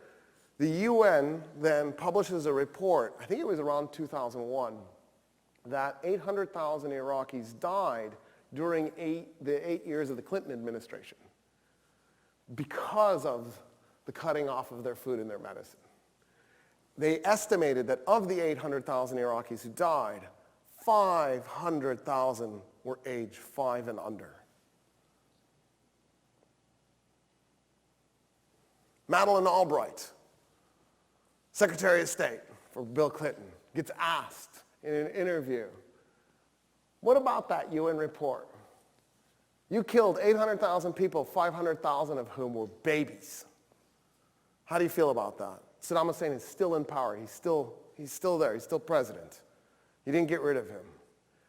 Speaker 1: the UN then publishes a report, I think it was around 2001, that 800,000 Iraqis died during the 8 years of the Clinton administration because of the cutting off of their food and their medicine. They estimated that of the 800,000 Iraqis who died, 500,000 were age 5 and under. Madeleine Albright, Secretary of State for Bill Clinton, gets asked in an interview, what about that UN report? You killed 800,000 people, 500,000 of whom were babies. How do you feel about that? Saddam Hussein is still in power. He's still there. He's still president. You didn't get rid of him.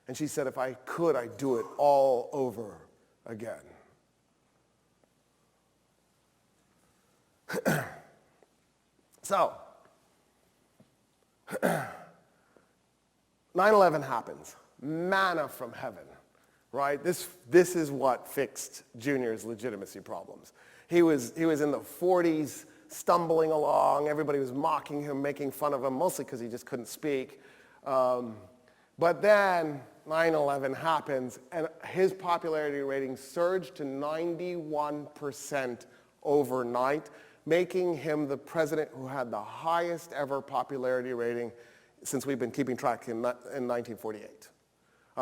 Speaker 1: And she said, if I could, I'd do it all over again. So, 9/11 happens. Manna from heaven, right? This is what fixed Junior's legitimacy problems. He was in the 40s, stumbling along. Everybody was mocking him, making fun of him, mostly because he just couldn't speak. But then 9/11 happens, and his popularity rating surged to 91% overnight, making him the president who had the highest ever popularity rating since we've been keeping track in 1948.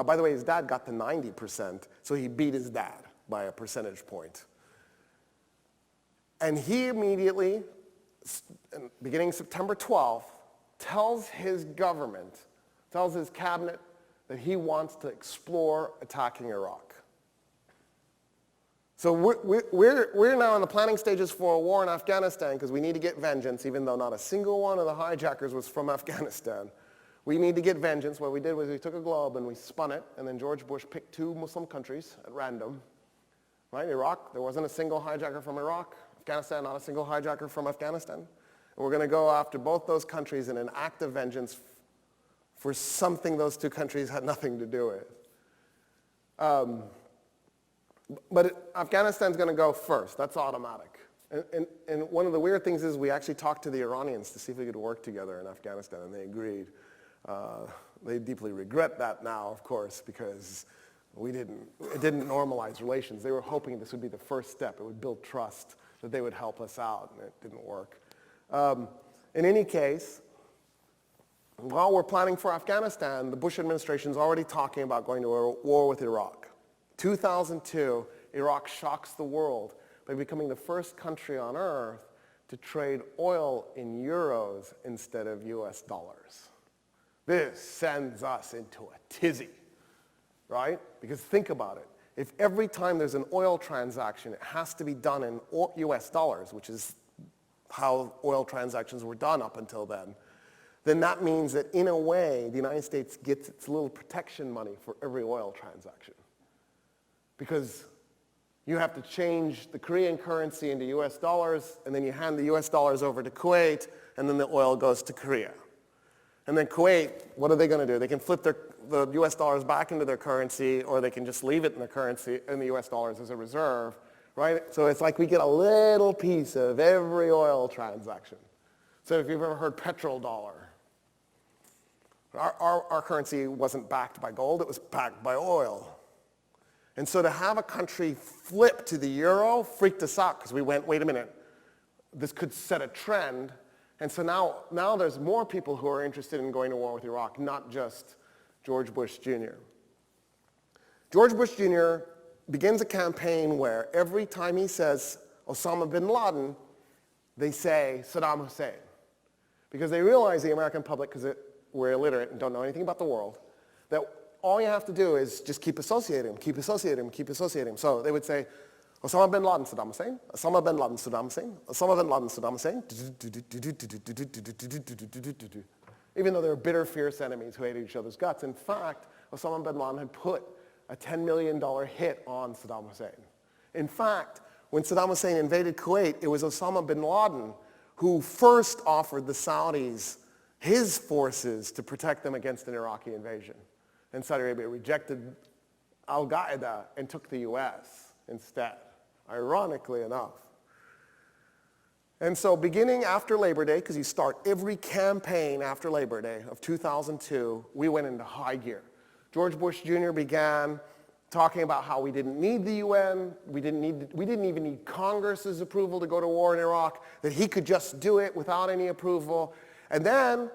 Speaker 1: By the way, his dad got to 90%, so he beat his dad by a percentage point. And he immediately, beginning September 12th, tells his government, tells his cabinet that he wants to explore attacking Iraq. So we're now in the planning stages for a war in Afghanistan because we need to get vengeance, even though not a single one of the hijackers was from Afghanistan. We need to get vengeance. What we did was we took a globe and we spun it, and then George Bush picked 2 Muslim countries at random. Right? Iraq, there wasn't a single hijacker from Iraq. Afghanistan, not a single hijacker from Afghanistan. And we're going to go after both those countries in an act of vengeance for something those 2 countries had nothing to do with. But Afghanistan's going to go first. That's automatic. And one of the weird things is we actually talked to the Iranians to see if we could work together in Afghanistan, and they agreed. They deeply regret that now, of course, because it didn't normalize relations. They were hoping this would be the first step. It would build trust, that they would help us out, and it didn't work. In any case, while we're planning for Afghanistan, the Bush administration is already talking about going to a war with Iraq. 2002, Iraq shocks the world by becoming the first country on earth to trade oil in euros instead of US dollars. This sends us into a tizzy, right? Because think about it. If every time there's an oil transaction, it has to be done in US dollars, which is how oil transactions were done up until then that means that in a way, the United States gets its little protection money for every oil transaction. Because you have to change the Korean currency into US dollars, and then you hand the US dollars over to Kuwait, and then the oil goes to Korea. And then Kuwait, what are they going to do? They can flip the US dollars back into their currency, or they can just leave it in the currency, in the US dollars as a reserve, right? So it's like we get a little piece of every oil transaction. So if you've ever heard petrodollar, our currency wasn't backed by gold, it was backed by oil. And so to have a country flip to the euro freaked us out because we went, wait a minute, this could set a trend. And so now there's more people who are interested in going to war with Iraq, not just George Bush Jr. George Bush Jr. begins a campaign where every time he says Osama bin Laden, they say Saddam Hussein. Because they realized, the American public, because we're illiterate and don't know anything about the world, that all you have to do is just keep associating them, keep associating them, keep associating them. So they would say, Osama bin Laden, Saddam Hussein, Osama bin Laden, Saddam Hussein, Osama bin Laden, Saddam Hussein, even though they were bitter, fierce enemies who hated each other's guts. In fact, Osama bin Laden had put a $10 million hit on Saddam Hussein. In fact, when Saddam Hussein invaded Kuwait, it was Osama bin Laden who first offered the Saudis his forces to protect them against an Iraqi invasion. And Saudi Arabia rejected al-Qaeda and took the US instead, ironically enough. And so beginning after Labor Day, because you start every campaign after Labor Day of 2002, we went into high gear. George Bush Jr. began talking about how we didn't need the UN, we didn't even need Congress's approval to go to war in Iraq, that he could just do it without any approval. And then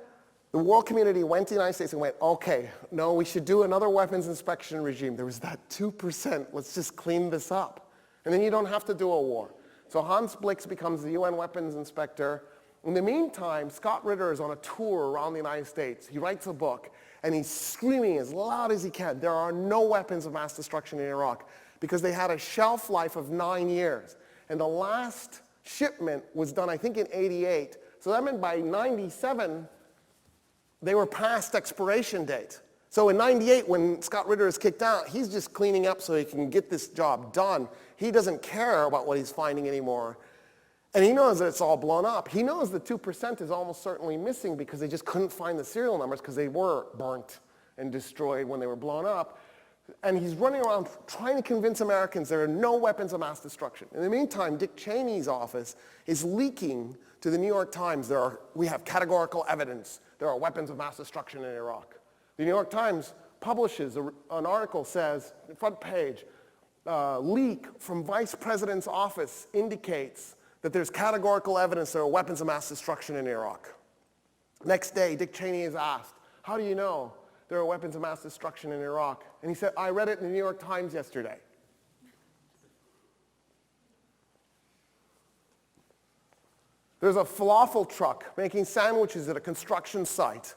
Speaker 1: the world community went to the United States and went, okay, no, we should do another weapons inspection regime. There was that 2%, let's just clean this up. And then you don't have to do a war. So Hans Blix becomes the UN weapons inspector. In the meantime, Scott Ritter is on a tour around the United States. He writes a book, and he's screaming as loud as he can, there are no weapons of mass destruction in Iraq, because they had a shelf life of 9 years. And the last shipment was done, I think, in '88. So that meant by '97, they were past expiration date. So in '98, when Scott Ritter is kicked out, he's just cleaning up so he can get this job done. He doesn't care about what he's finding anymore. And he knows that it's all blown up. He knows the 2% is almost certainly missing because they just couldn't find the serial numbers because they were burnt and destroyed when they were blown up. And he's running around trying to convince Americans there are no weapons of mass destruction. In the meantime, Dick Cheney's office is leaking to the New York Times, we have categorical evidence there are weapons of mass destruction in Iraq. The New York Times publishes an article, says, front page, leak from Vice President's office indicates that there's categorical evidence there are weapons of mass destruction in Iraq. Next day, Dick Cheney is asked, how do you know there are weapons of mass destruction in Iraq? And he said, I read it in the New York Times yesterday. There's a falafel truck making sandwiches at a construction site.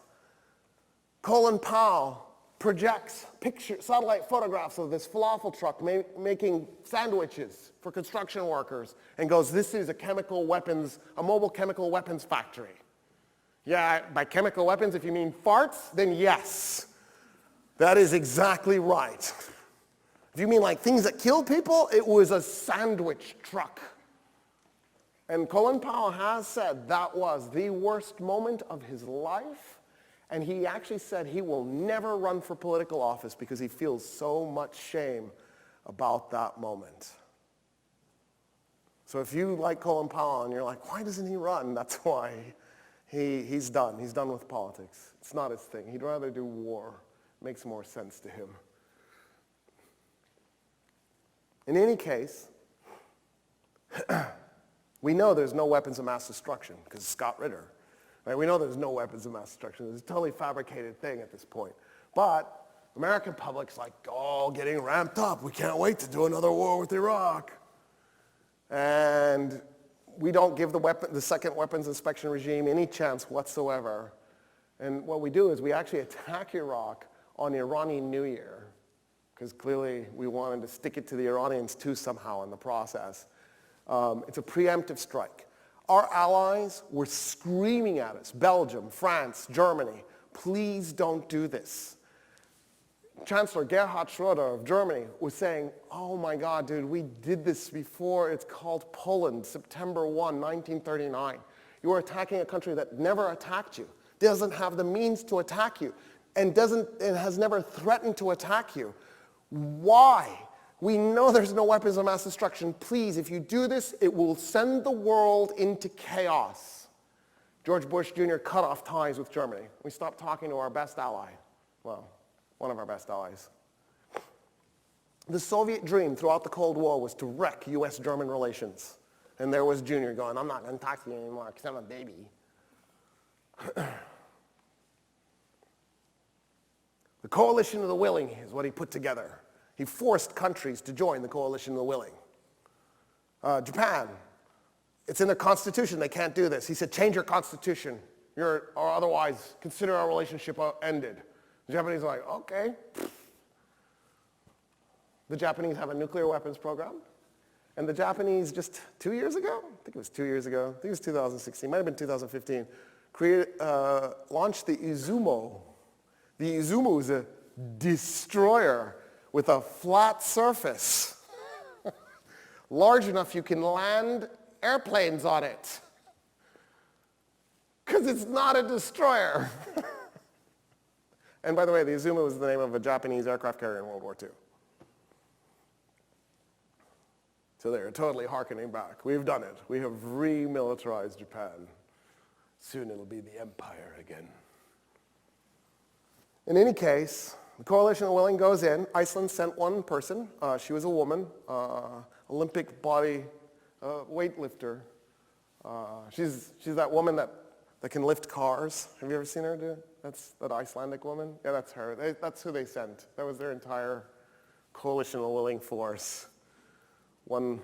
Speaker 1: Colin Powell projects satellite photographs of this falafel truck making sandwiches for construction workers and goes, this is a mobile chemical weapons factory. Yeah, by chemical weapons, if you mean farts, then yes. That is exactly right. If you mean like things that kill people, it was a sandwich truck. And Colin Powell has said that was the worst moment of his life. And he actually said he will never run for political office because he feels so much shame about that moment. So if you like Colin Powell and you're like, why doesn't he run? That's why he's done. He's done with politics. It's not his thing. He'd rather do war. It makes more sense to him. In any case, we know there's no weapons of mass destruction because of Scott Ritter. Right? We know there's no weapons of mass destruction. It's a totally fabricated thing at this point. But the American public's like, oh, getting ramped up. We can't wait to do another war with Iraq. And we don't give the second weapons inspection regime any chance whatsoever. And what we do is we actually attack Iraq on the Iranian New Year, because clearly we wanted to stick it to the Iranians too somehow in the process. It's a preemptive strike. Our allies were screaming at us, Belgium, France, Germany, please don't do this. Chancellor Gerhard Schröder of Germany was saying, oh my God, dude, we did this before. It's called Poland, September 1, 1939. You are attacking a country that never attacked you, doesn't have the means to attack you, and has never threatened to attack you. Why? We know there's no weapons of mass destruction. Please, if you do this, it will send the world into chaos. George Bush Jr. cut off ties with Germany. We stopped talking to our best ally. Well, one of our best allies. The Soviet dream throughout the Cold War was to wreck US-German relations. And there was Jr. going, I'm not going to talk to you anymore because I'm a baby. The coalition of the willing is what he put together. He forced countries to join the coalition of the willing. Japan, it's in their constitution, they can't do this. He said, change your constitution. or otherwise consider our relationship ended. The Japanese are like, okay. The Japanese have a nuclear weapons program. And the Japanese just 2 years ago, I think it was 2 years ago, I think it was 2016, might have been 2015, launched the Izumo. The Izumo is a destroyer with a flat surface, large enough you can land airplanes on it. Because it's not a destroyer. And by the way, the Izumo was the name of a Japanese aircraft carrier in World War II. So they're totally hearkening back. We've done it. We have remilitarized Japan. Soon it'll be the empire again. In any case, the coalition of willing goes in. Iceland sent one person. She was a woman, Olympic body weightlifter. She's that woman that can lift cars. Have you ever seen her do it? That's that Icelandic woman? Yeah, that's her. That's who they sent. That was their entire coalition of willing force. One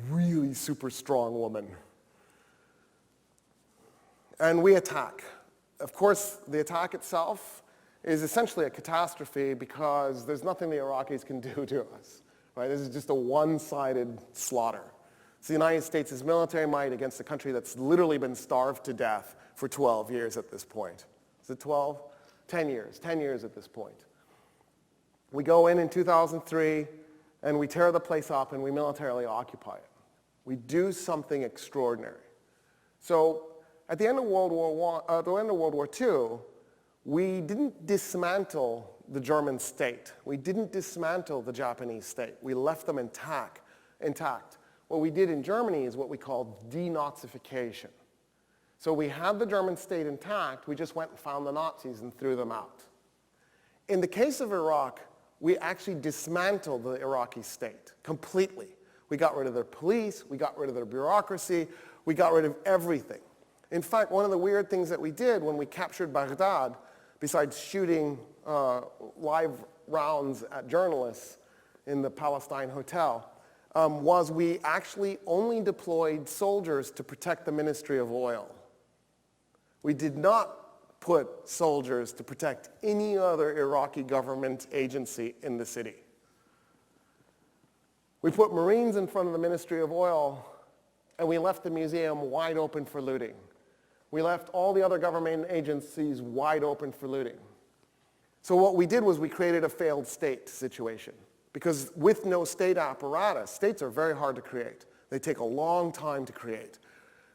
Speaker 1: really super strong woman. And we attack. Of course, the attack itself is essentially a catastrophe because there's nothing the Iraqis can do to us. Right? This is just a one-sided slaughter. It's the United States' military might against a country that's literally been starved to death for 12 years at this point. Is it 12? 10 years. 10 years at this point. We go in 2003, and we tear the place up, and we militarily occupy it. We do something extraordinary. So at the end of World War II, we didn't dismantle the German state. We didn't dismantle the Japanese state. We left them intact. What we did in Germany is what we call denazification. So we had the German state intact, we just went and found the Nazis and threw them out. In the case of Iraq, we actually dismantled the Iraqi state completely. We got rid of their police, we got rid of their bureaucracy, we got rid of everything. In fact, one of the weird things that we did when we captured Baghdad, besides shooting live rounds at journalists in the Palestine hotel, was we actually only deployed soldiers to protect the Ministry of Oil. We did not put soldiers to protect any other Iraqi government agency in the city. We put Marines in front of the Ministry of Oil, and we left the museum wide open for looting. We left all the other government agencies wide open for looting. So what we did was we created a failed state situation. Because with no state apparatus, states are very hard to create. They take a long time to create.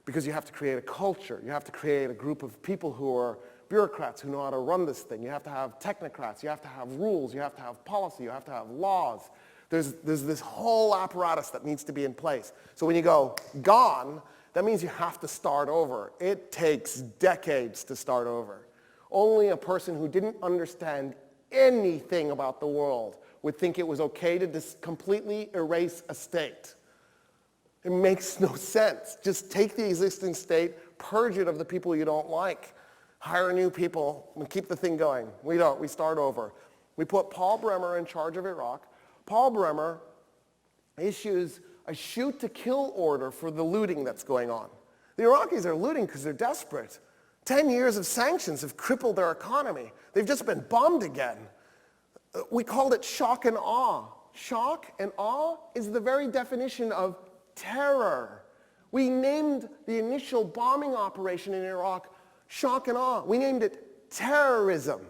Speaker 1: Because you have to create a culture. You have to create a group of people who are bureaucrats who know how to run this thing. You have to have technocrats. You have to have rules. You have to have policy. You have to have laws. There's this whole apparatus that needs to be in place. So when you go gone, that means you have to start over. It takes decades to start over. Only a person who didn't understand anything about the world would think it was okay to completely erase a state. It makes no sense. Just take the existing state, purge it of the people you don't like, hire new people, and keep the thing going. We don't. We start over. We put Paul Bremer in charge of Iraq. Paul Bremer issues a shoot-to-kill order for the looting that's going on. The Iraqis are looting because they're desperate. 10 years of sanctions have crippled their economy. They've just been bombed again. We called it shock and awe. Shock and awe is the very definition of terror. We named the initial bombing operation in Iraq shock and awe. We named it terrorism.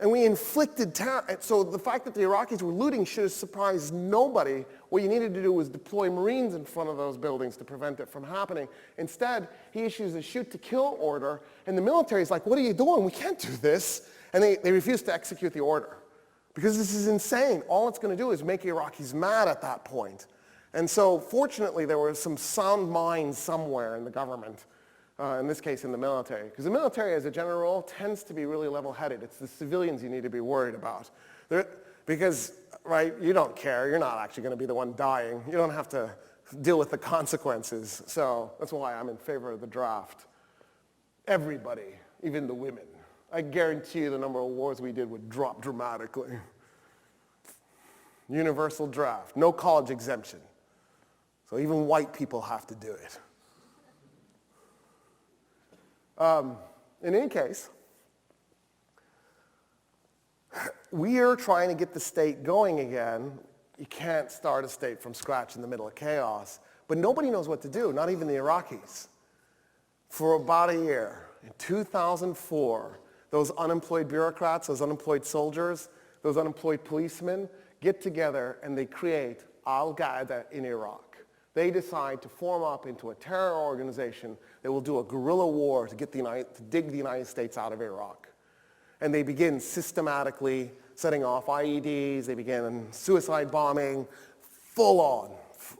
Speaker 1: And we inflicted terror. So the fact that the Iraqis were looting should have surprised nobody. What you needed to do was deploy Marines in front of those buildings to prevent it from happening. Instead, he issues a shoot-to-kill order, and the military is like, what are you doing? We can't do this. And they refuse to execute the order. Because this is insane. All it's going to do is make Iraqis mad at that point. And so, fortunately, there were some sound minds somewhere in the government, in this case in the military. Because the military, as a general rule, tends to be really level-headed. It's the civilians you need to be worried about. Because, right, you don't care. You're not actually going to be the one dying. You don't have to deal with the consequences. So that's why I'm in favor of the draft. Everybody, even the women. I guarantee you the number of wars we did would drop dramatically. Universal draft. No college exemption. So even white people have to do it. In any case, we are trying to get the state going again. You can't start a state from scratch in the middle of chaos. But nobody knows what to do, not even the Iraqis. For about a year, in 2004, those unemployed bureaucrats, those unemployed soldiers, those unemployed policemen get together and they create Al-Qaeda in Iraq. They decide to form up into a terror organization that will do a guerrilla war to dig the United States out of Iraq. And they begin systematically setting off IEDs, they begin suicide bombing, full-on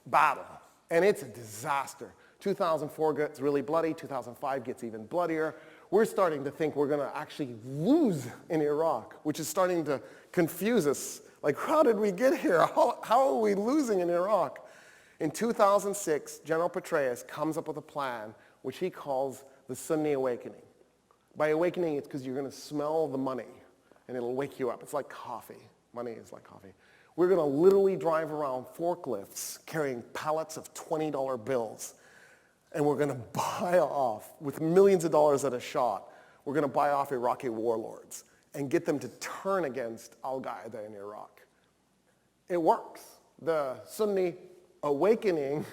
Speaker 1: battle. And it's a disaster. 2004 gets really bloody, 2005 gets even bloodier. We're starting to think we're going to actually lose in Iraq, which is starting to confuse us. Like, how did we get here? How are we losing in Iraq? In 2006, General Petraeus comes up with a plan which he calls the Sunni Awakening. By awakening, it's because you're going to smell the money, and it'll wake you up. It's like coffee. Money is like coffee. We're going to literally drive around forklifts carrying pallets of $20 bills, and we're going to buy off, with millions of dollars at a shot, we're going to buy off Iraqi warlords and get them to turn against Al-Qaeda in Iraq. It works. The Sunni Awakening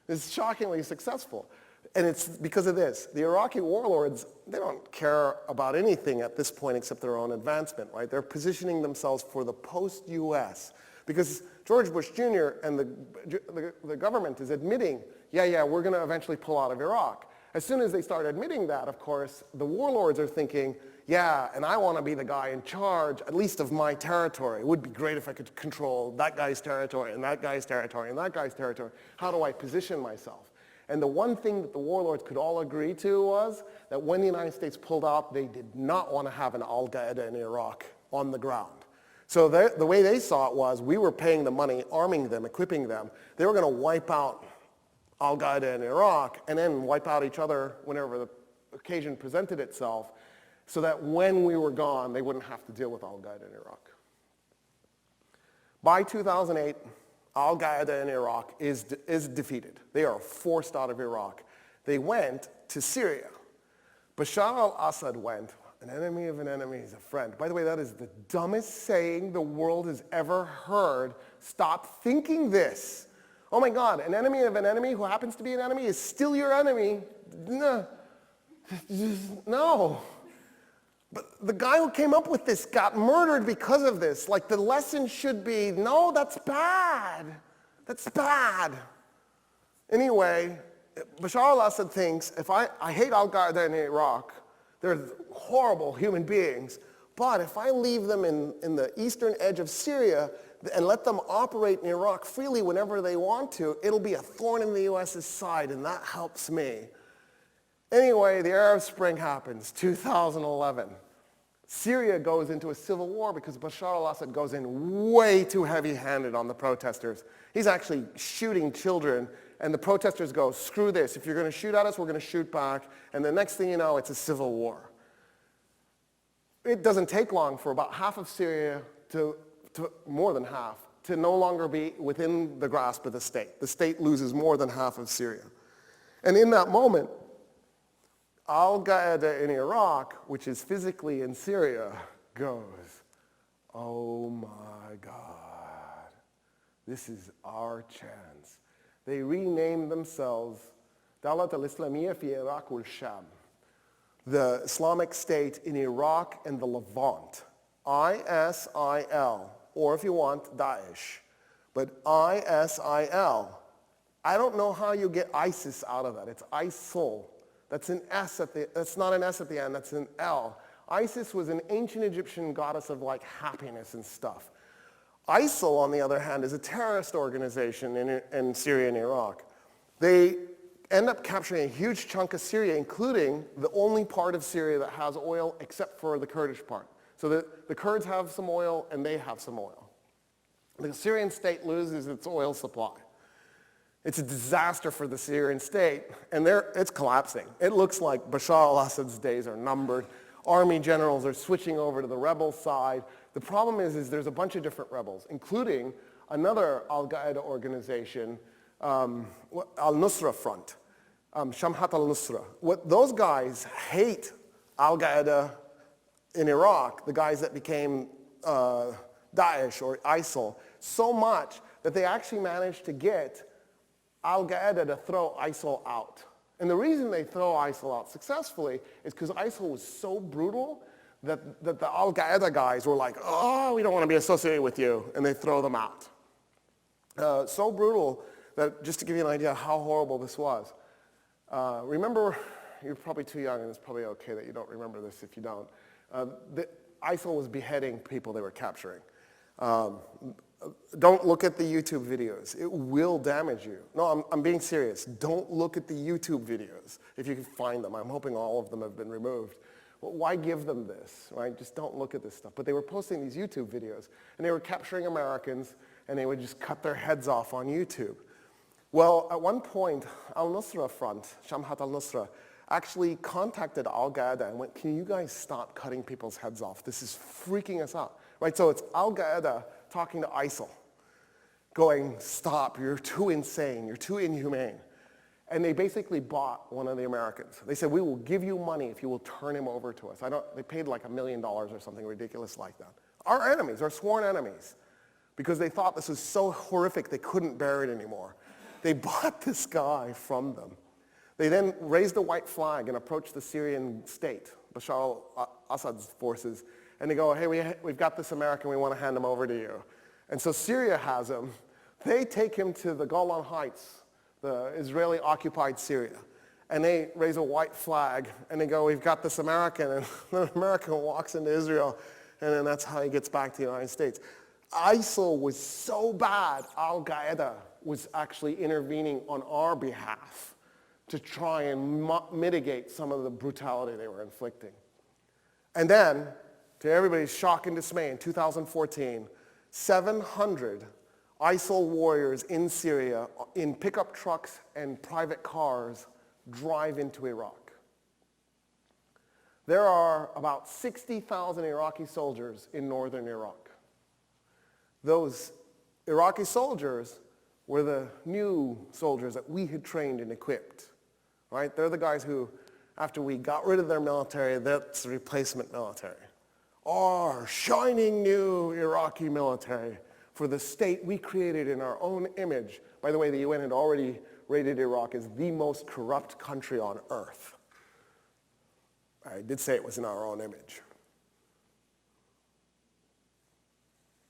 Speaker 1: is shockingly successful. And it's because of this. The Iraqi warlords, they don't care about anything at this point except their own advancement, right? They're positioning themselves for the post-US. Because George Bush Jr. and the government is admitting, yeah, we're going to eventually pull out of Iraq. As soon as they start admitting that, of course, the warlords are thinking, yeah, and I want to be the guy in charge, at least of my territory. It would be great if I could control that guy's territory and that guy's territory and that guy's territory. How do I position myself? And the one thing that the warlords could all agree to was that when the United States pulled out, they did not want to have an Al-Qaeda in Iraq on the ground. So the way they saw it was, we were paying the money, arming them, equipping them. They were going to wipe out Al-Qaeda in Iraq and then wipe out each other whenever the occasion presented itself, so that when we were gone, they wouldn't have to deal with Al-Qaeda in Iraq. By 2008, Al-Qaeda in Iraq is defeated. They are forced out of Iraq. They went to Syria. Bashar al-Assad went. An enemy of an enemy is a friend. By the way, that is the dumbest saying the world has ever heard. Stop thinking this. Oh my God, an enemy of an enemy who happens to be an enemy is still your enemy. No. But the guy who came up with this got murdered because of this. Like, the lesson should be, no, that's bad. That's bad. Anyway, Bashar al-Assad thinks, if I hate Al-Qaeda in Iraq, they're horrible human beings, but if I leave them in the eastern edge of Syria and let them operate in Iraq freely whenever they want to, it'll be a thorn in the U.S.'s side, and that helps me. Anyway, the Arab Spring happens, 2011. Syria goes into a civil war because Bashar al-Assad goes in way too heavy-handed on the protesters. He's actually shooting children, and the protesters go, screw this. If you're going to shoot at us, we're going to shoot back. And the next thing you know, it's a civil war. It doesn't take long for about half of Syria to more than half to no longer be within the grasp of the state. The state loses more than half of Syria. And in that moment, Al-Qaeda in Iraq, which is physically in Syria, goes, oh my God, this is our chance. They renamed themselves Dawlat al-Islamiyya fi Iraq wal-Sham, the Islamic State in Iraq and the Levant, ISIL, or if you want, Daesh. But ISIL, I don't know how you get ISIS out of that. It's ISIL. That's an S that's not an S at the end, that's an L. Isis was an ancient Egyptian goddess of like happiness and stuff. ISIL, on the other hand, is a terrorist organization in Syria and Iraq. They end up capturing a huge chunk of Syria, including the only part of Syria that has oil except for the Kurdish part. So the Kurds have some oil and they have some oil. The Syrian state loses its oil supply. It's a disaster for the Syrian state, and it's collapsing. It looks like Bashar al-Assad's days are numbered. Army generals are switching over to the rebel side. The problem is there's a bunch of different rebels, including another Al-Qaeda organization, Al-Nusra Front. Shamhat al-Nusra. What those guys hate Al-Qaeda in Iraq, the guys that became Daesh or ISIL, so much that they actually managed to get Al-Qaeda to throw ISIL out. And the reason they throw ISIL out successfully is because ISIL was so brutal that the Al-Qaeda guys were like, oh, we don't want to be associated with you, and they throw them out. So brutal that, just to give you an idea how horrible this was, remember, you're probably too young, and it's probably okay that you don't remember this if you don't. ISIL was beheading people they were capturing. Don't look at the YouTube videos. It will damage you. No, I'm being serious. Don't look at the YouTube videos if you can find them. I'm hoping all of them have been removed. Well, why give them this, right? Just don't look at this stuff. But they were posting these YouTube videos, and they were capturing Americans, and they would just cut their heads off on YouTube. Well, at one point, al-Nusra Front, Shamhat al-Nusra, actually contacted Al-Qaeda and went, can you guys stop cutting people's heads off? This is freaking us out, right? So it's Al-Qaeda talking to ISIL, going, stop, you're too insane, you're too inhumane. And they basically bought one of the Americans. They said, we will give you money if you will turn him over to us. They paid like $1 million or something ridiculous like that. Our enemies, our sworn enemies, because they thought this was so horrific they couldn't bear it anymore. They bought this guy from them. They then raised a white flag and approached the Syrian state, Bashar al-Assad's forces, and they go, hey, we've got this American, we want to hand him over to you. And so Syria has him. They take him to the Golan Heights, the Israeli-occupied Syria, and they raise a white flag, and they go, we've got this American, and the American walks into Israel, and then that's how he gets back to the United States. ISIL was so bad, Al-Qaeda was actually intervening on our behalf to try and mitigate some of the brutality they were inflicting. And then, to everybody's shock and dismay, in 2014, 700 ISIL warriors in Syria, in pickup trucks and private cars, drive into Iraq. There are about 60,000 Iraqi soldiers in northern Iraq. Those Iraqi soldiers were the new soldiers that we had trained and equipped. Right? They're the guys who, after we got rid of their military, that's the replacement military. Our shining new Iraqi military for the state we created in our own image. By the way, the UN had already rated Iraq as the most corrupt country on earth. I did say it was in our own image.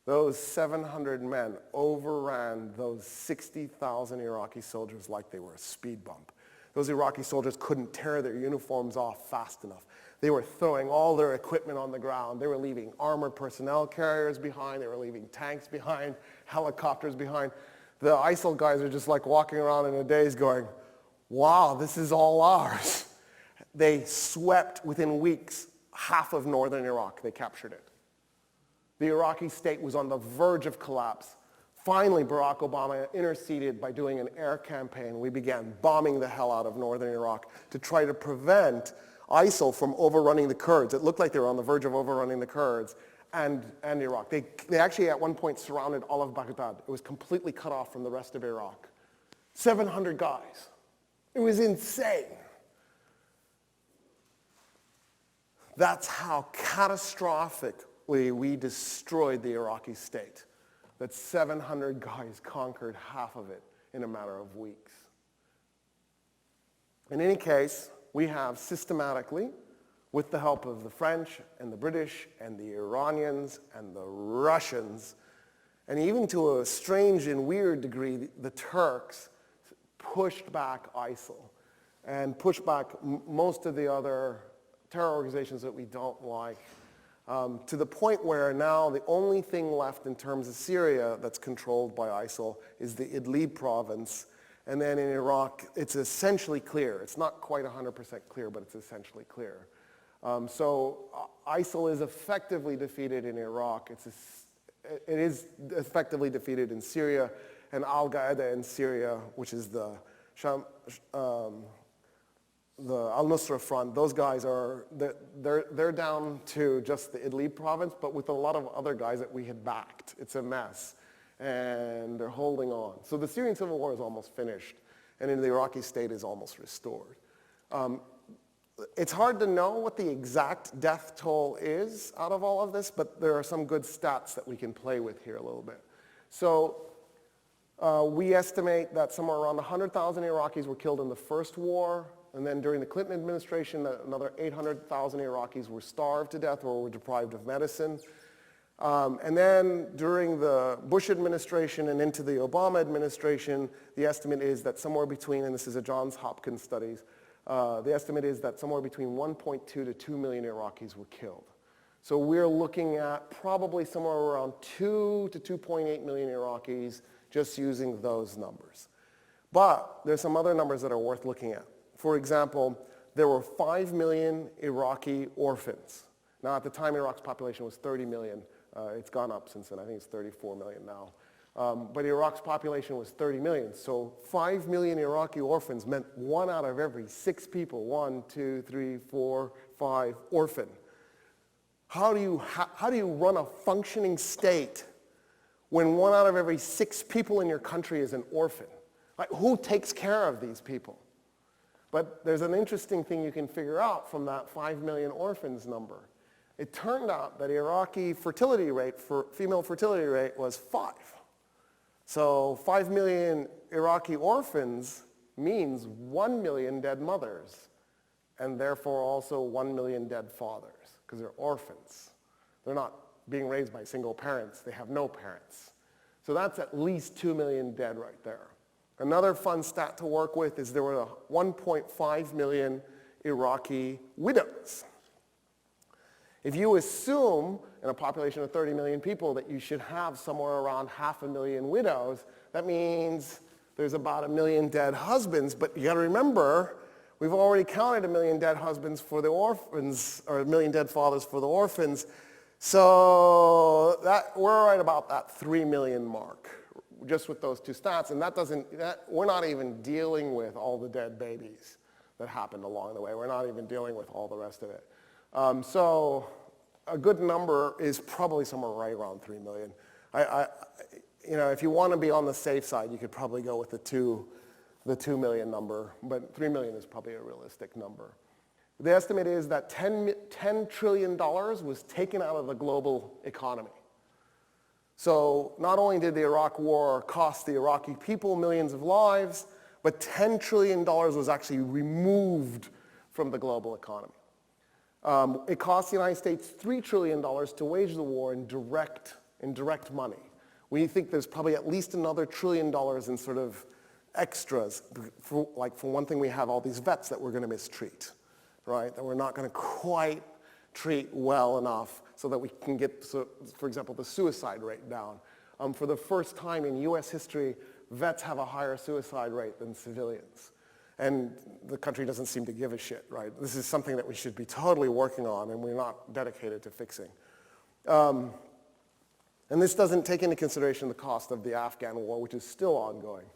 Speaker 1: Those 700 men overran those 60,000 Iraqi soldiers like they were a speed bump. Those Iraqi soldiers couldn't tear their uniforms off fast enough. They were throwing all their equipment on the ground. They were leaving armored personnel carriers behind. They were leaving tanks behind, helicopters behind. The ISIL guys are just like walking around in a daze going, wow, this is all ours. They swept within weeks half of northern Iraq. They captured it. The Iraqi state was on the verge of collapse. Finally, Barack Obama interceded by doing an air campaign. We began bombing the hell out of northern Iraq to try to prevent ISIL from overrunning the Kurds. It looked like they were on the verge of overrunning the Kurds and Iraq. They actually at one point surrounded all of Baghdad. It was completely cut off from the rest of Iraq. 700 guys. It was insane. That's how catastrophically we destroyed the Iraqi state. That 700 guys conquered half of it in a matter of weeks. In any case, we have systematically, with the help of the French and the British and the Iranians and the Russians, and even to a strange and weird degree, the Turks, pushed back ISIL and pushed back most of the other terror organizations that we don't like. To the point where now the only thing left in terms of Syria that's controlled by ISIL is the Idlib province. And then in Iraq, it's essentially clear. It's not quite 100% clear, but it's essentially clear. So ISIL is effectively defeated in Iraq. It is effectively defeated in Syria. And Al-Qaeda in Syria, which is the Al-Nusra Front, those guys they're down to just the Idlib province, but with a lot of other guys that we had backed. It's a mess, and they're holding on. So the Syrian civil war is almost finished, and the Iraqi state is almost restored. It's hard to know what the exact death toll is out of all of this, but there are some good stats that we can play with here a little bit. So we estimate that somewhere around 100,000 Iraqis were killed in the first war, and then during the Clinton administration, another 800,000 Iraqis were starved to death or were deprived of medicine. And then during the Bush administration and into the Obama administration, the estimate is that somewhere between, and this is a Johns Hopkins studies, the estimate is that somewhere between 1.2 to 2 million Iraqis were killed. So we're looking at probably somewhere around 2 to 2.8 million Iraqis just using those numbers. But there's some other numbers that are worth looking at. For example, there were 5 million Iraqi orphans. Now at the time, Iraq's population was 30 million. It's gone up since then. I think it's 34 million now. But Iraq's population was 30 million. So 5 million Iraqi orphans meant 1 out of every 6 people, 1, 2, 3, 4, 5, orphan. How do you run a functioning state when 1 out of every 6 people in your country is an orphan? Like, who takes care of these people? But there's an interesting thing you can figure out from that 5 million orphans number. It turned out that Iraqi fertility rate, female fertility rate was 5. So 5 million Iraqi orphans means 1 million dead mothers, and therefore also 1 million dead fathers, because they're orphans. They're not being raised by single parents. They have no parents. So that's at least 2 million dead right there. Another fun stat to work with is there were 1.5 million Iraqi widows. If you assume in a population of 30 million people that you should have somewhere around 500,000 widows, that means there's about 1 million dead husbands. But you got to remember, we've already counted 1 million dead husbands for the orphans, or 1 million dead fathers for the orphans. So we're right about that 3 million mark, just with those two stats. And we're not even dealing with all the dead babies that happened along the way. We're not even dealing with all the rest of it. So a good number is probably somewhere right around 3 million. If you want to be on the safe side, you could probably go with the 2 million number, but 3 million is probably a realistic number. The estimate is that $10 trillion was taken out of the global economy. So not only did the Iraq war cost the Iraqi people millions of lives, but $10 trillion was actually removed from the global economy. It cost the United States $3 trillion to wage the war in direct money. We think there's probably at least another $1 trillion in sort of extras. For one thing, we have all these vets that we're going to mistreat, right? That we're not going to quite treat well enough so that we can get, for example, the suicide rate down. For the first time in U.S. history, vets have a higher suicide rate than civilians. And the country doesn't seem to give a shit, right? This is something that we should be totally working on, and we're not dedicated to fixing. And this doesn't take into consideration the cost of the Afghan war, which is still ongoing.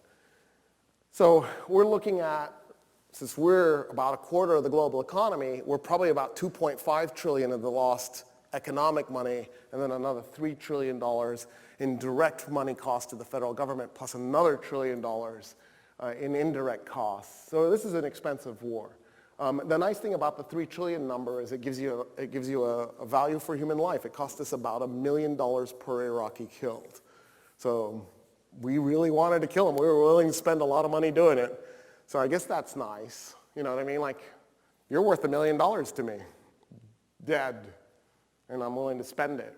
Speaker 1: So we're looking at, since we're about a quarter of the global economy, we're probably about 2.5 trillion of the lost economic money, and then another $3 trillion in direct money cost to the federal government, plus another $1 trillion in indirect costs. So this is an expensive war. The nice thing about the 3 trillion number is it gives you a value for human life. It cost us about $1 million per Iraqi killed. So we really wanted to kill him. We were willing to spend a lot of money doing it. So I guess that's nice. You know what I mean? Like, you're worth $1 million to me, dead, and I'm willing to spend it.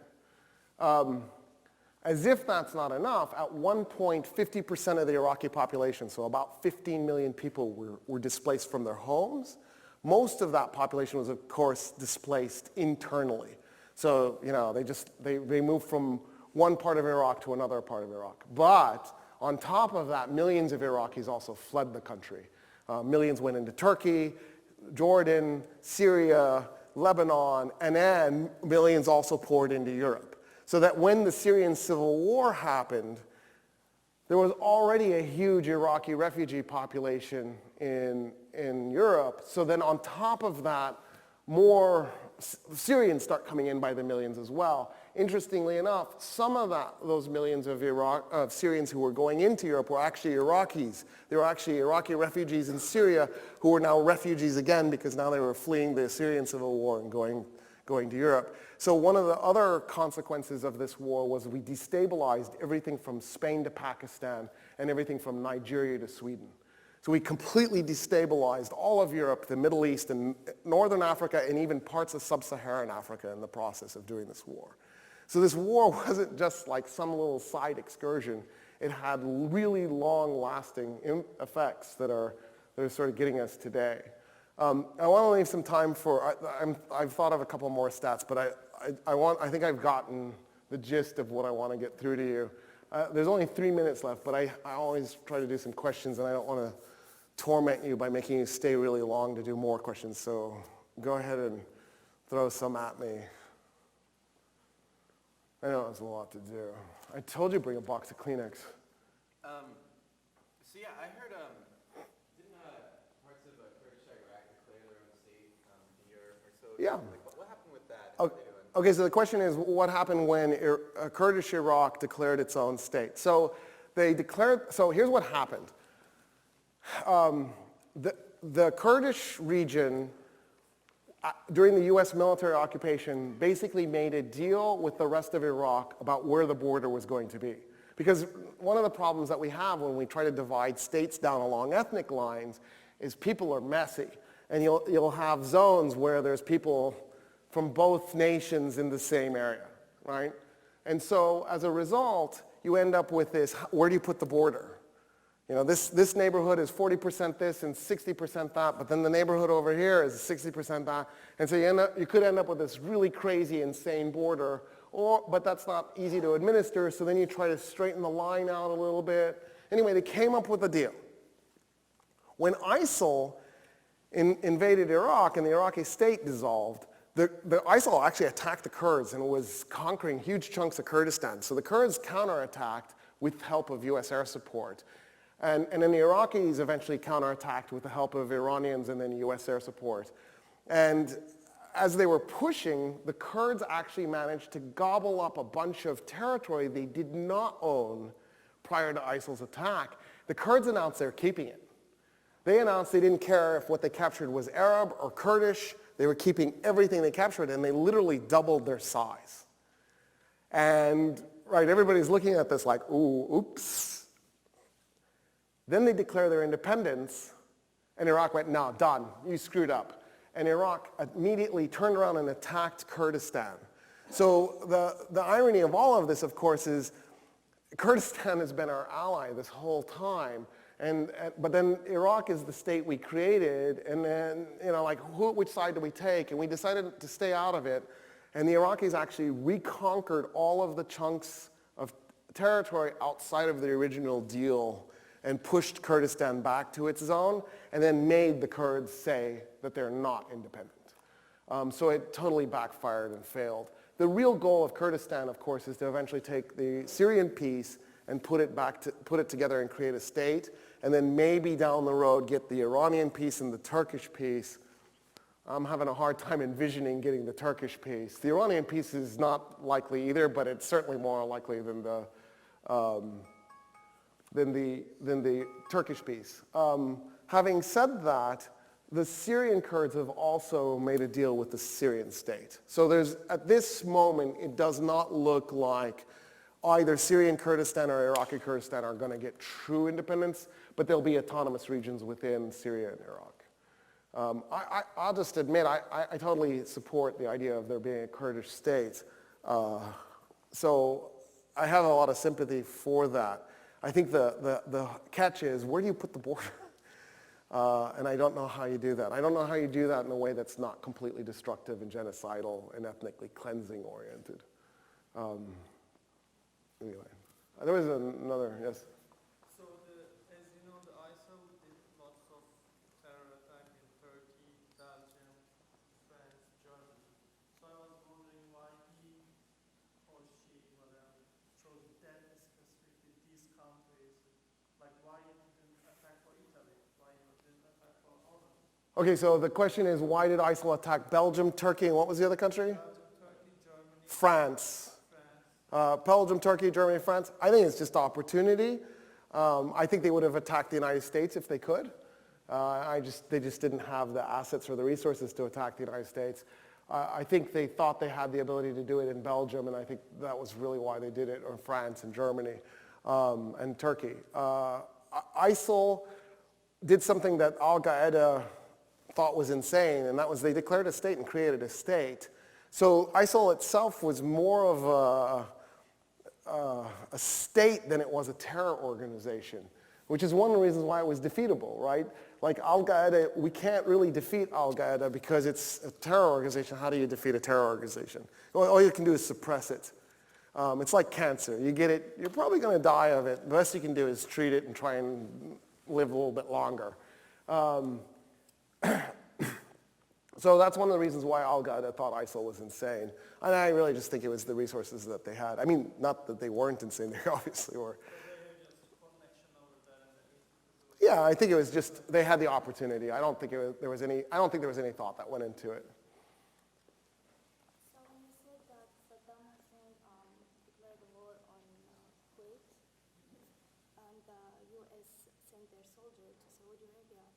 Speaker 1: As if that's not enough, at one point, 50% of the Iraqi population, so about 15 million people were displaced from their homes. Most of that population was, of course, displaced internally. So, they moved from one part of Iraq to another part of Iraq. But on top of that, millions of Iraqis also fled the country. Millions went into Turkey, Jordan, Syria, Lebanon, and then millions also poured into Europe. So that when the Syrian civil war happened, there was already a huge Iraqi refugee population in Europe. So then on top of that, more Syrians start coming in by the millions as well. Interestingly enough, some of those millions of Syrians who were going into Europe were actually Iraqis. They were actually Iraqi refugees in Syria who were now refugees again because now they were fleeing the Syrian civil war and going to Europe. So one of the other consequences of this war was we destabilized everything from Spain to Pakistan and everything from Nigeria to Sweden. So we completely destabilized all of Europe, the Middle East, and Northern Africa, and even parts of sub-Saharan Africa in the process of doing this war. So this war wasn't just like some little side excursion. It had really long-lasting effects that are sort of getting us today. I want to leave some time for, I've thought of a couple more stats, but I think I've gotten the gist of what I want to get through to you. There's only 3 minutes left, but I always try to do some questions, and I don't want to torment you by making you stay really long to do more questions, so go ahead and throw some at me. I know it's a lot to do. I told you bring a box of Kleenex.
Speaker 2: So yeah, I heard, didn't parts of Kurdish Iraq declare their own state a year or so?
Speaker 1: Yeah.
Speaker 2: Like, what happened with that? How are they doing?
Speaker 1: Okay, so the question is, what happened when Kurdish Iraq declared its own state? So they declared, so here's what happened. The Kurdish region during the US military occupation basically made a deal with the rest of Iraq about where the border was going to be. Because one of the problems that we have when we try to divide states down along ethnic lines is people are messy. And you'll have zones where there's people from both nations in the same area, right? And so as a result, you end up with this, where do you put the border? You know, this neighborhood is 40% this and 60% that, but then the neighborhood over here is 60% that. And so you could end up with this really crazy, insane border, but that's not easy to administer, so then you try to straighten the line out a little bit. Anyway, they came up with a deal. When ISIL invaded Iraq and the Iraqi state dissolved, the ISIL actually attacked the Kurds and was conquering huge chunks of Kurdistan. So the Kurds counterattacked with help of US air support. And then the Iraqis eventually counterattacked with the help of Iranians and then US air support. And as they were pushing, the Kurds actually managed to gobble up a bunch of territory they did not own prior to ISIL's attack. The Kurds announced they were keeping it. They announced they didn't care if what they captured was Arab or Kurdish. They were keeping everything they captured, and they literally doubled their size. And right, everybody's looking at this like, ooh, oops. Then they declare their independence, and Iraq went, no, done, you screwed up. And Iraq immediately turned around and attacked Kurdistan. So the irony of all of this, of course, is Kurdistan has been our ally this whole time, but then Iraq is the state we created, and then, you know, like, which side do we take? And we decided to stay out of it, and the Iraqis actually reconquered all of the chunks of territory outside of the original deal and pushed Kurdistan back to its zone, and then made the Kurds say that they're not independent. So it totally backfired and failed. The real goal of Kurdistan, of course, is to eventually take the Syrian piece and put it together and create a state, and then maybe down the road get the Iranian piece and the Turkish piece. I'm having a hard time envisioning getting the Turkish piece. The Iranian piece is not likely either, but it's certainly more likely than the Turkish piece. Having said that, the Syrian Kurds have also made a deal with the Syrian state. So at this moment, it does not look like either Syrian Kurdistan or Iraqi Kurdistan are going to get true independence, but there'll be autonomous regions within Syria and Iraq. I'll just admit, I totally support the idea of there being a Kurdish state. So I have a lot of sympathy for that. I think the catch is, where do you put the border? And I don't know how you do that. I don't know how you do that in a way that's not completely destructive and genocidal and ethnically cleansing oriented. Anyway, there was another, yes?
Speaker 3: So, as you know, the ISIL did lots of terror attacks in Turkey, Belgium, France, Germany. So I was wondering why he or she, whatever, chose that specifically these countries. Like, why it didn't attack for Italy? Why it didn't attack for others?
Speaker 1: Okay, so the question is, why did ISIL attack Belgium, Turkey, and what was the other country?
Speaker 3: Belgium, Turkey, Germany,
Speaker 1: France. Belgium, Turkey, Germany, France. I think it's just opportunity. I think they would have attacked the United States if they could. They just didn't have the assets or the resources to attack the United States. I think they thought they had the ability to do it in Belgium, and I think that was really why they did it, or France and Germany and Turkey. ISIL did something that Al-Qaeda thought was insane, and that was they declared a state and created a state. So ISIL itself was more of a state than it was a terror organization, which is one of the reasons why it was defeatable, right? Like Al-Qaeda, we can't really defeat Al-Qaeda because it's a terror organization. How do you defeat a terror organization? Well, all you can do is suppress it. It's like cancer. You get it, you're probably going to die of it. The best you can do is treat it and try and live a little bit longer. So that's one of the reasons why Al-Qaeda thought ISIL was insane. And I really just think it was the resources that they had. I mean, not that they weren't insane, they obviously were. Yeah, I think it was just, they had the opportunity. I don't think there was any thought that went into it.
Speaker 4: So when you said that Saddam Hussein declared a war on Kuwait and the U.S. sent their soldier to Saudi Arabia,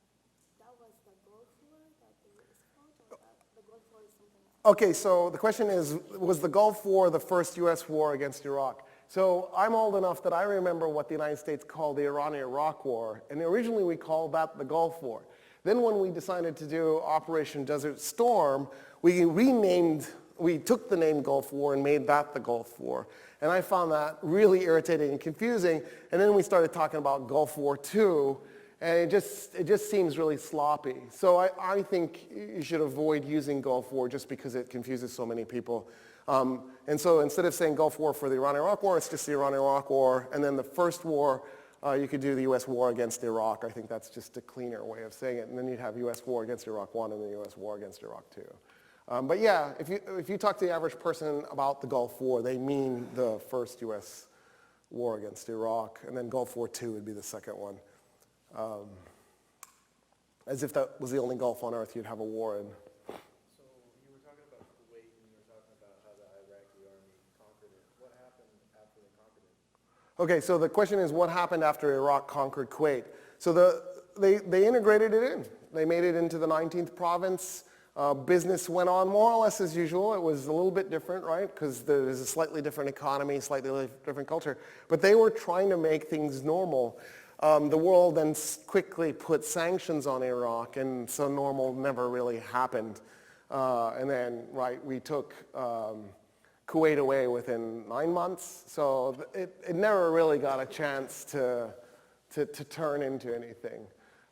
Speaker 4: that was the Gulf War that the U.S. fought, or the Gulf War is something else?
Speaker 1: Okay, so the question is, was the Gulf War the first U.S. war against Iraq? So I'm old enough that I remember what the United States called the Iranian-Iraq War, and originally we called that the Gulf War. Then when we decided to do Operation Desert Storm, we took the name Gulf War and made that the Gulf War. And I found that really irritating and confusing, and then we started talking about Gulf War II, and it just seems really sloppy. So I think you should avoid using Gulf War just because it confuses so many people. And so instead of saying Gulf War for the Iran-Iraq War, it's just the Iran-Iraq War. And then the first war, you could do the U.S. war against Iraq. I think that's just a cleaner way of saying it. And then you'd have U.S. war against Iraq I and the U.S. war against Iraq II. But yeah, if you talk to the average person about the Gulf War, they mean the first U.S. war against Iraq. And then Gulf War II would be the second one. As if that was the only Gulf on earth you'd have a war in.
Speaker 2: So you were talking about Kuwait and you were talking about how the Iraqi army conquered it. What happened after they conquered it?
Speaker 1: Okay, so the question is what happened after Iraq conquered Kuwait? So they integrated it in. They made it into the 19th province. Business went on more or less as usual. It was a little bit different, right? Because there's a slightly different economy, slightly different culture. But they were trying to make things normal. The world then quickly put sanctions on Iraq, and so normal never really happened. And then, right, we took Kuwait away within 9 months, so it never really got a chance to turn into anything.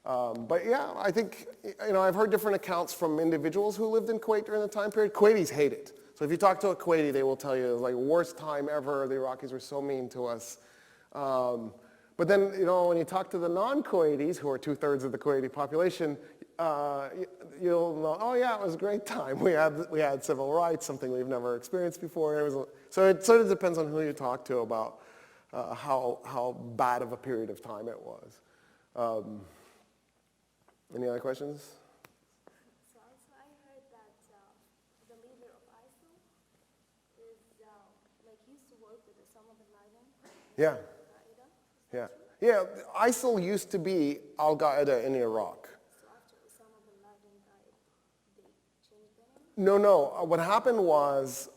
Speaker 1: But yeah, I think, I've heard different accounts from individuals who lived in Kuwait during the time period. Kuwaitis hate it. So if you talk to a Kuwaiti, they will tell you it was like worst time ever. The Iraqis were so mean to us. But then, when you talk to the non-Kuwaitis, who are 2/3 of the Kuwaiti population, you'll know, oh yeah, it was a great time. We had civil rights, something we've never experienced before. So it sort of depends on who you talk to about how bad of a period of time it was. Any other questions?
Speaker 4: So also I heard that the leader of ISIL is used to work with Osama bin Laden.
Speaker 1: Yeah.
Speaker 4: Al-Qaeda.
Speaker 1: Yeah, ISIL used to be Al-Qaeda in Iraq.
Speaker 4: So after Osama bin Laden died, they changed the name?
Speaker 1: No. What happened was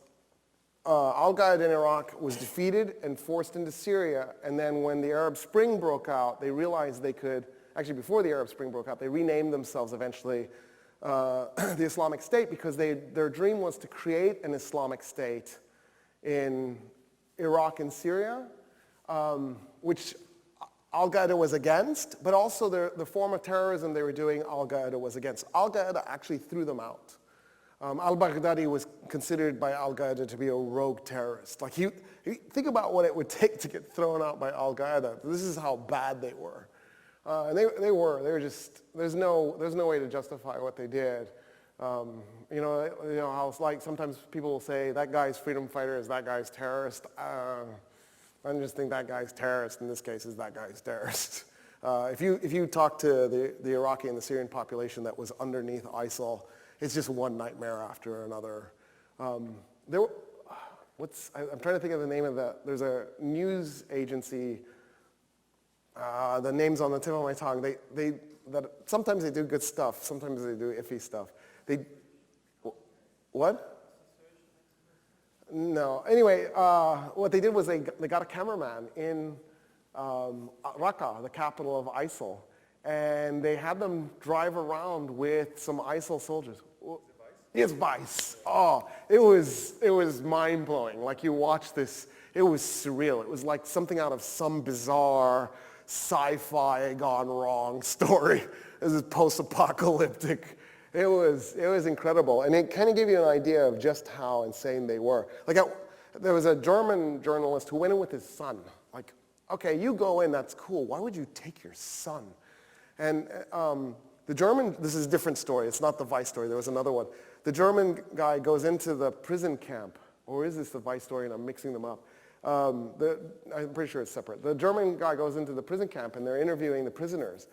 Speaker 1: Al-Qaeda in Iraq was defeated and forced into Syria, and then when the Arab Spring broke out, they realized they could, actually before the Arab Spring broke out, they renamed themselves eventually the Islamic State because their dream was to create an Islamic State in Iraq and Syria, which Al-Qaeda was against, but also the form of terrorism they were doing, Al-Qaeda was against. Al-Qaeda actually threw them out. Al-Baghdadi was considered by Al-Qaeda to be a rogue terrorist. Like, you think about what it would take to get thrown out by Al-Qaeda. This is how bad they were. And they were just, there's no way to justify what they did. How it's like sometimes people will say, that guy's freedom fighter is that guy's terrorist. I just think that guy's terrorist in this case is that guy's terrorist. If you talk to the Iraqi and the Syrian population that was underneath ISIL, it's just one nightmare after another. I'm trying to think of the name of that. There's a news agency, the name's on the tip of my tongue. Sometimes they do good stuff, sometimes they do iffy stuff. What? No. Anyway, what they did was they got a cameraman in Raqqa, the capital of ISIL, and they had them drive around with some ISIL soldiers. It's Vice. Oh, it was mind-blowing. Like you watch this, it was surreal. It was like something out of some bizarre sci-fi gone wrong story. This is post-apocalyptic. It was incredible, and it kind of gave you an idea of just how insane they were. Like there was a German journalist who went in with his son. Like, okay, you go in, that's cool. Why would you take your son? And the German, this is a different story. It's not the Vice story. There was another one. The German guy goes into the prison camp, or is this the Vice story and I'm mixing them up? I'm pretty sure it's separate. The German guy goes into the prison camp and they're interviewing the prisoners.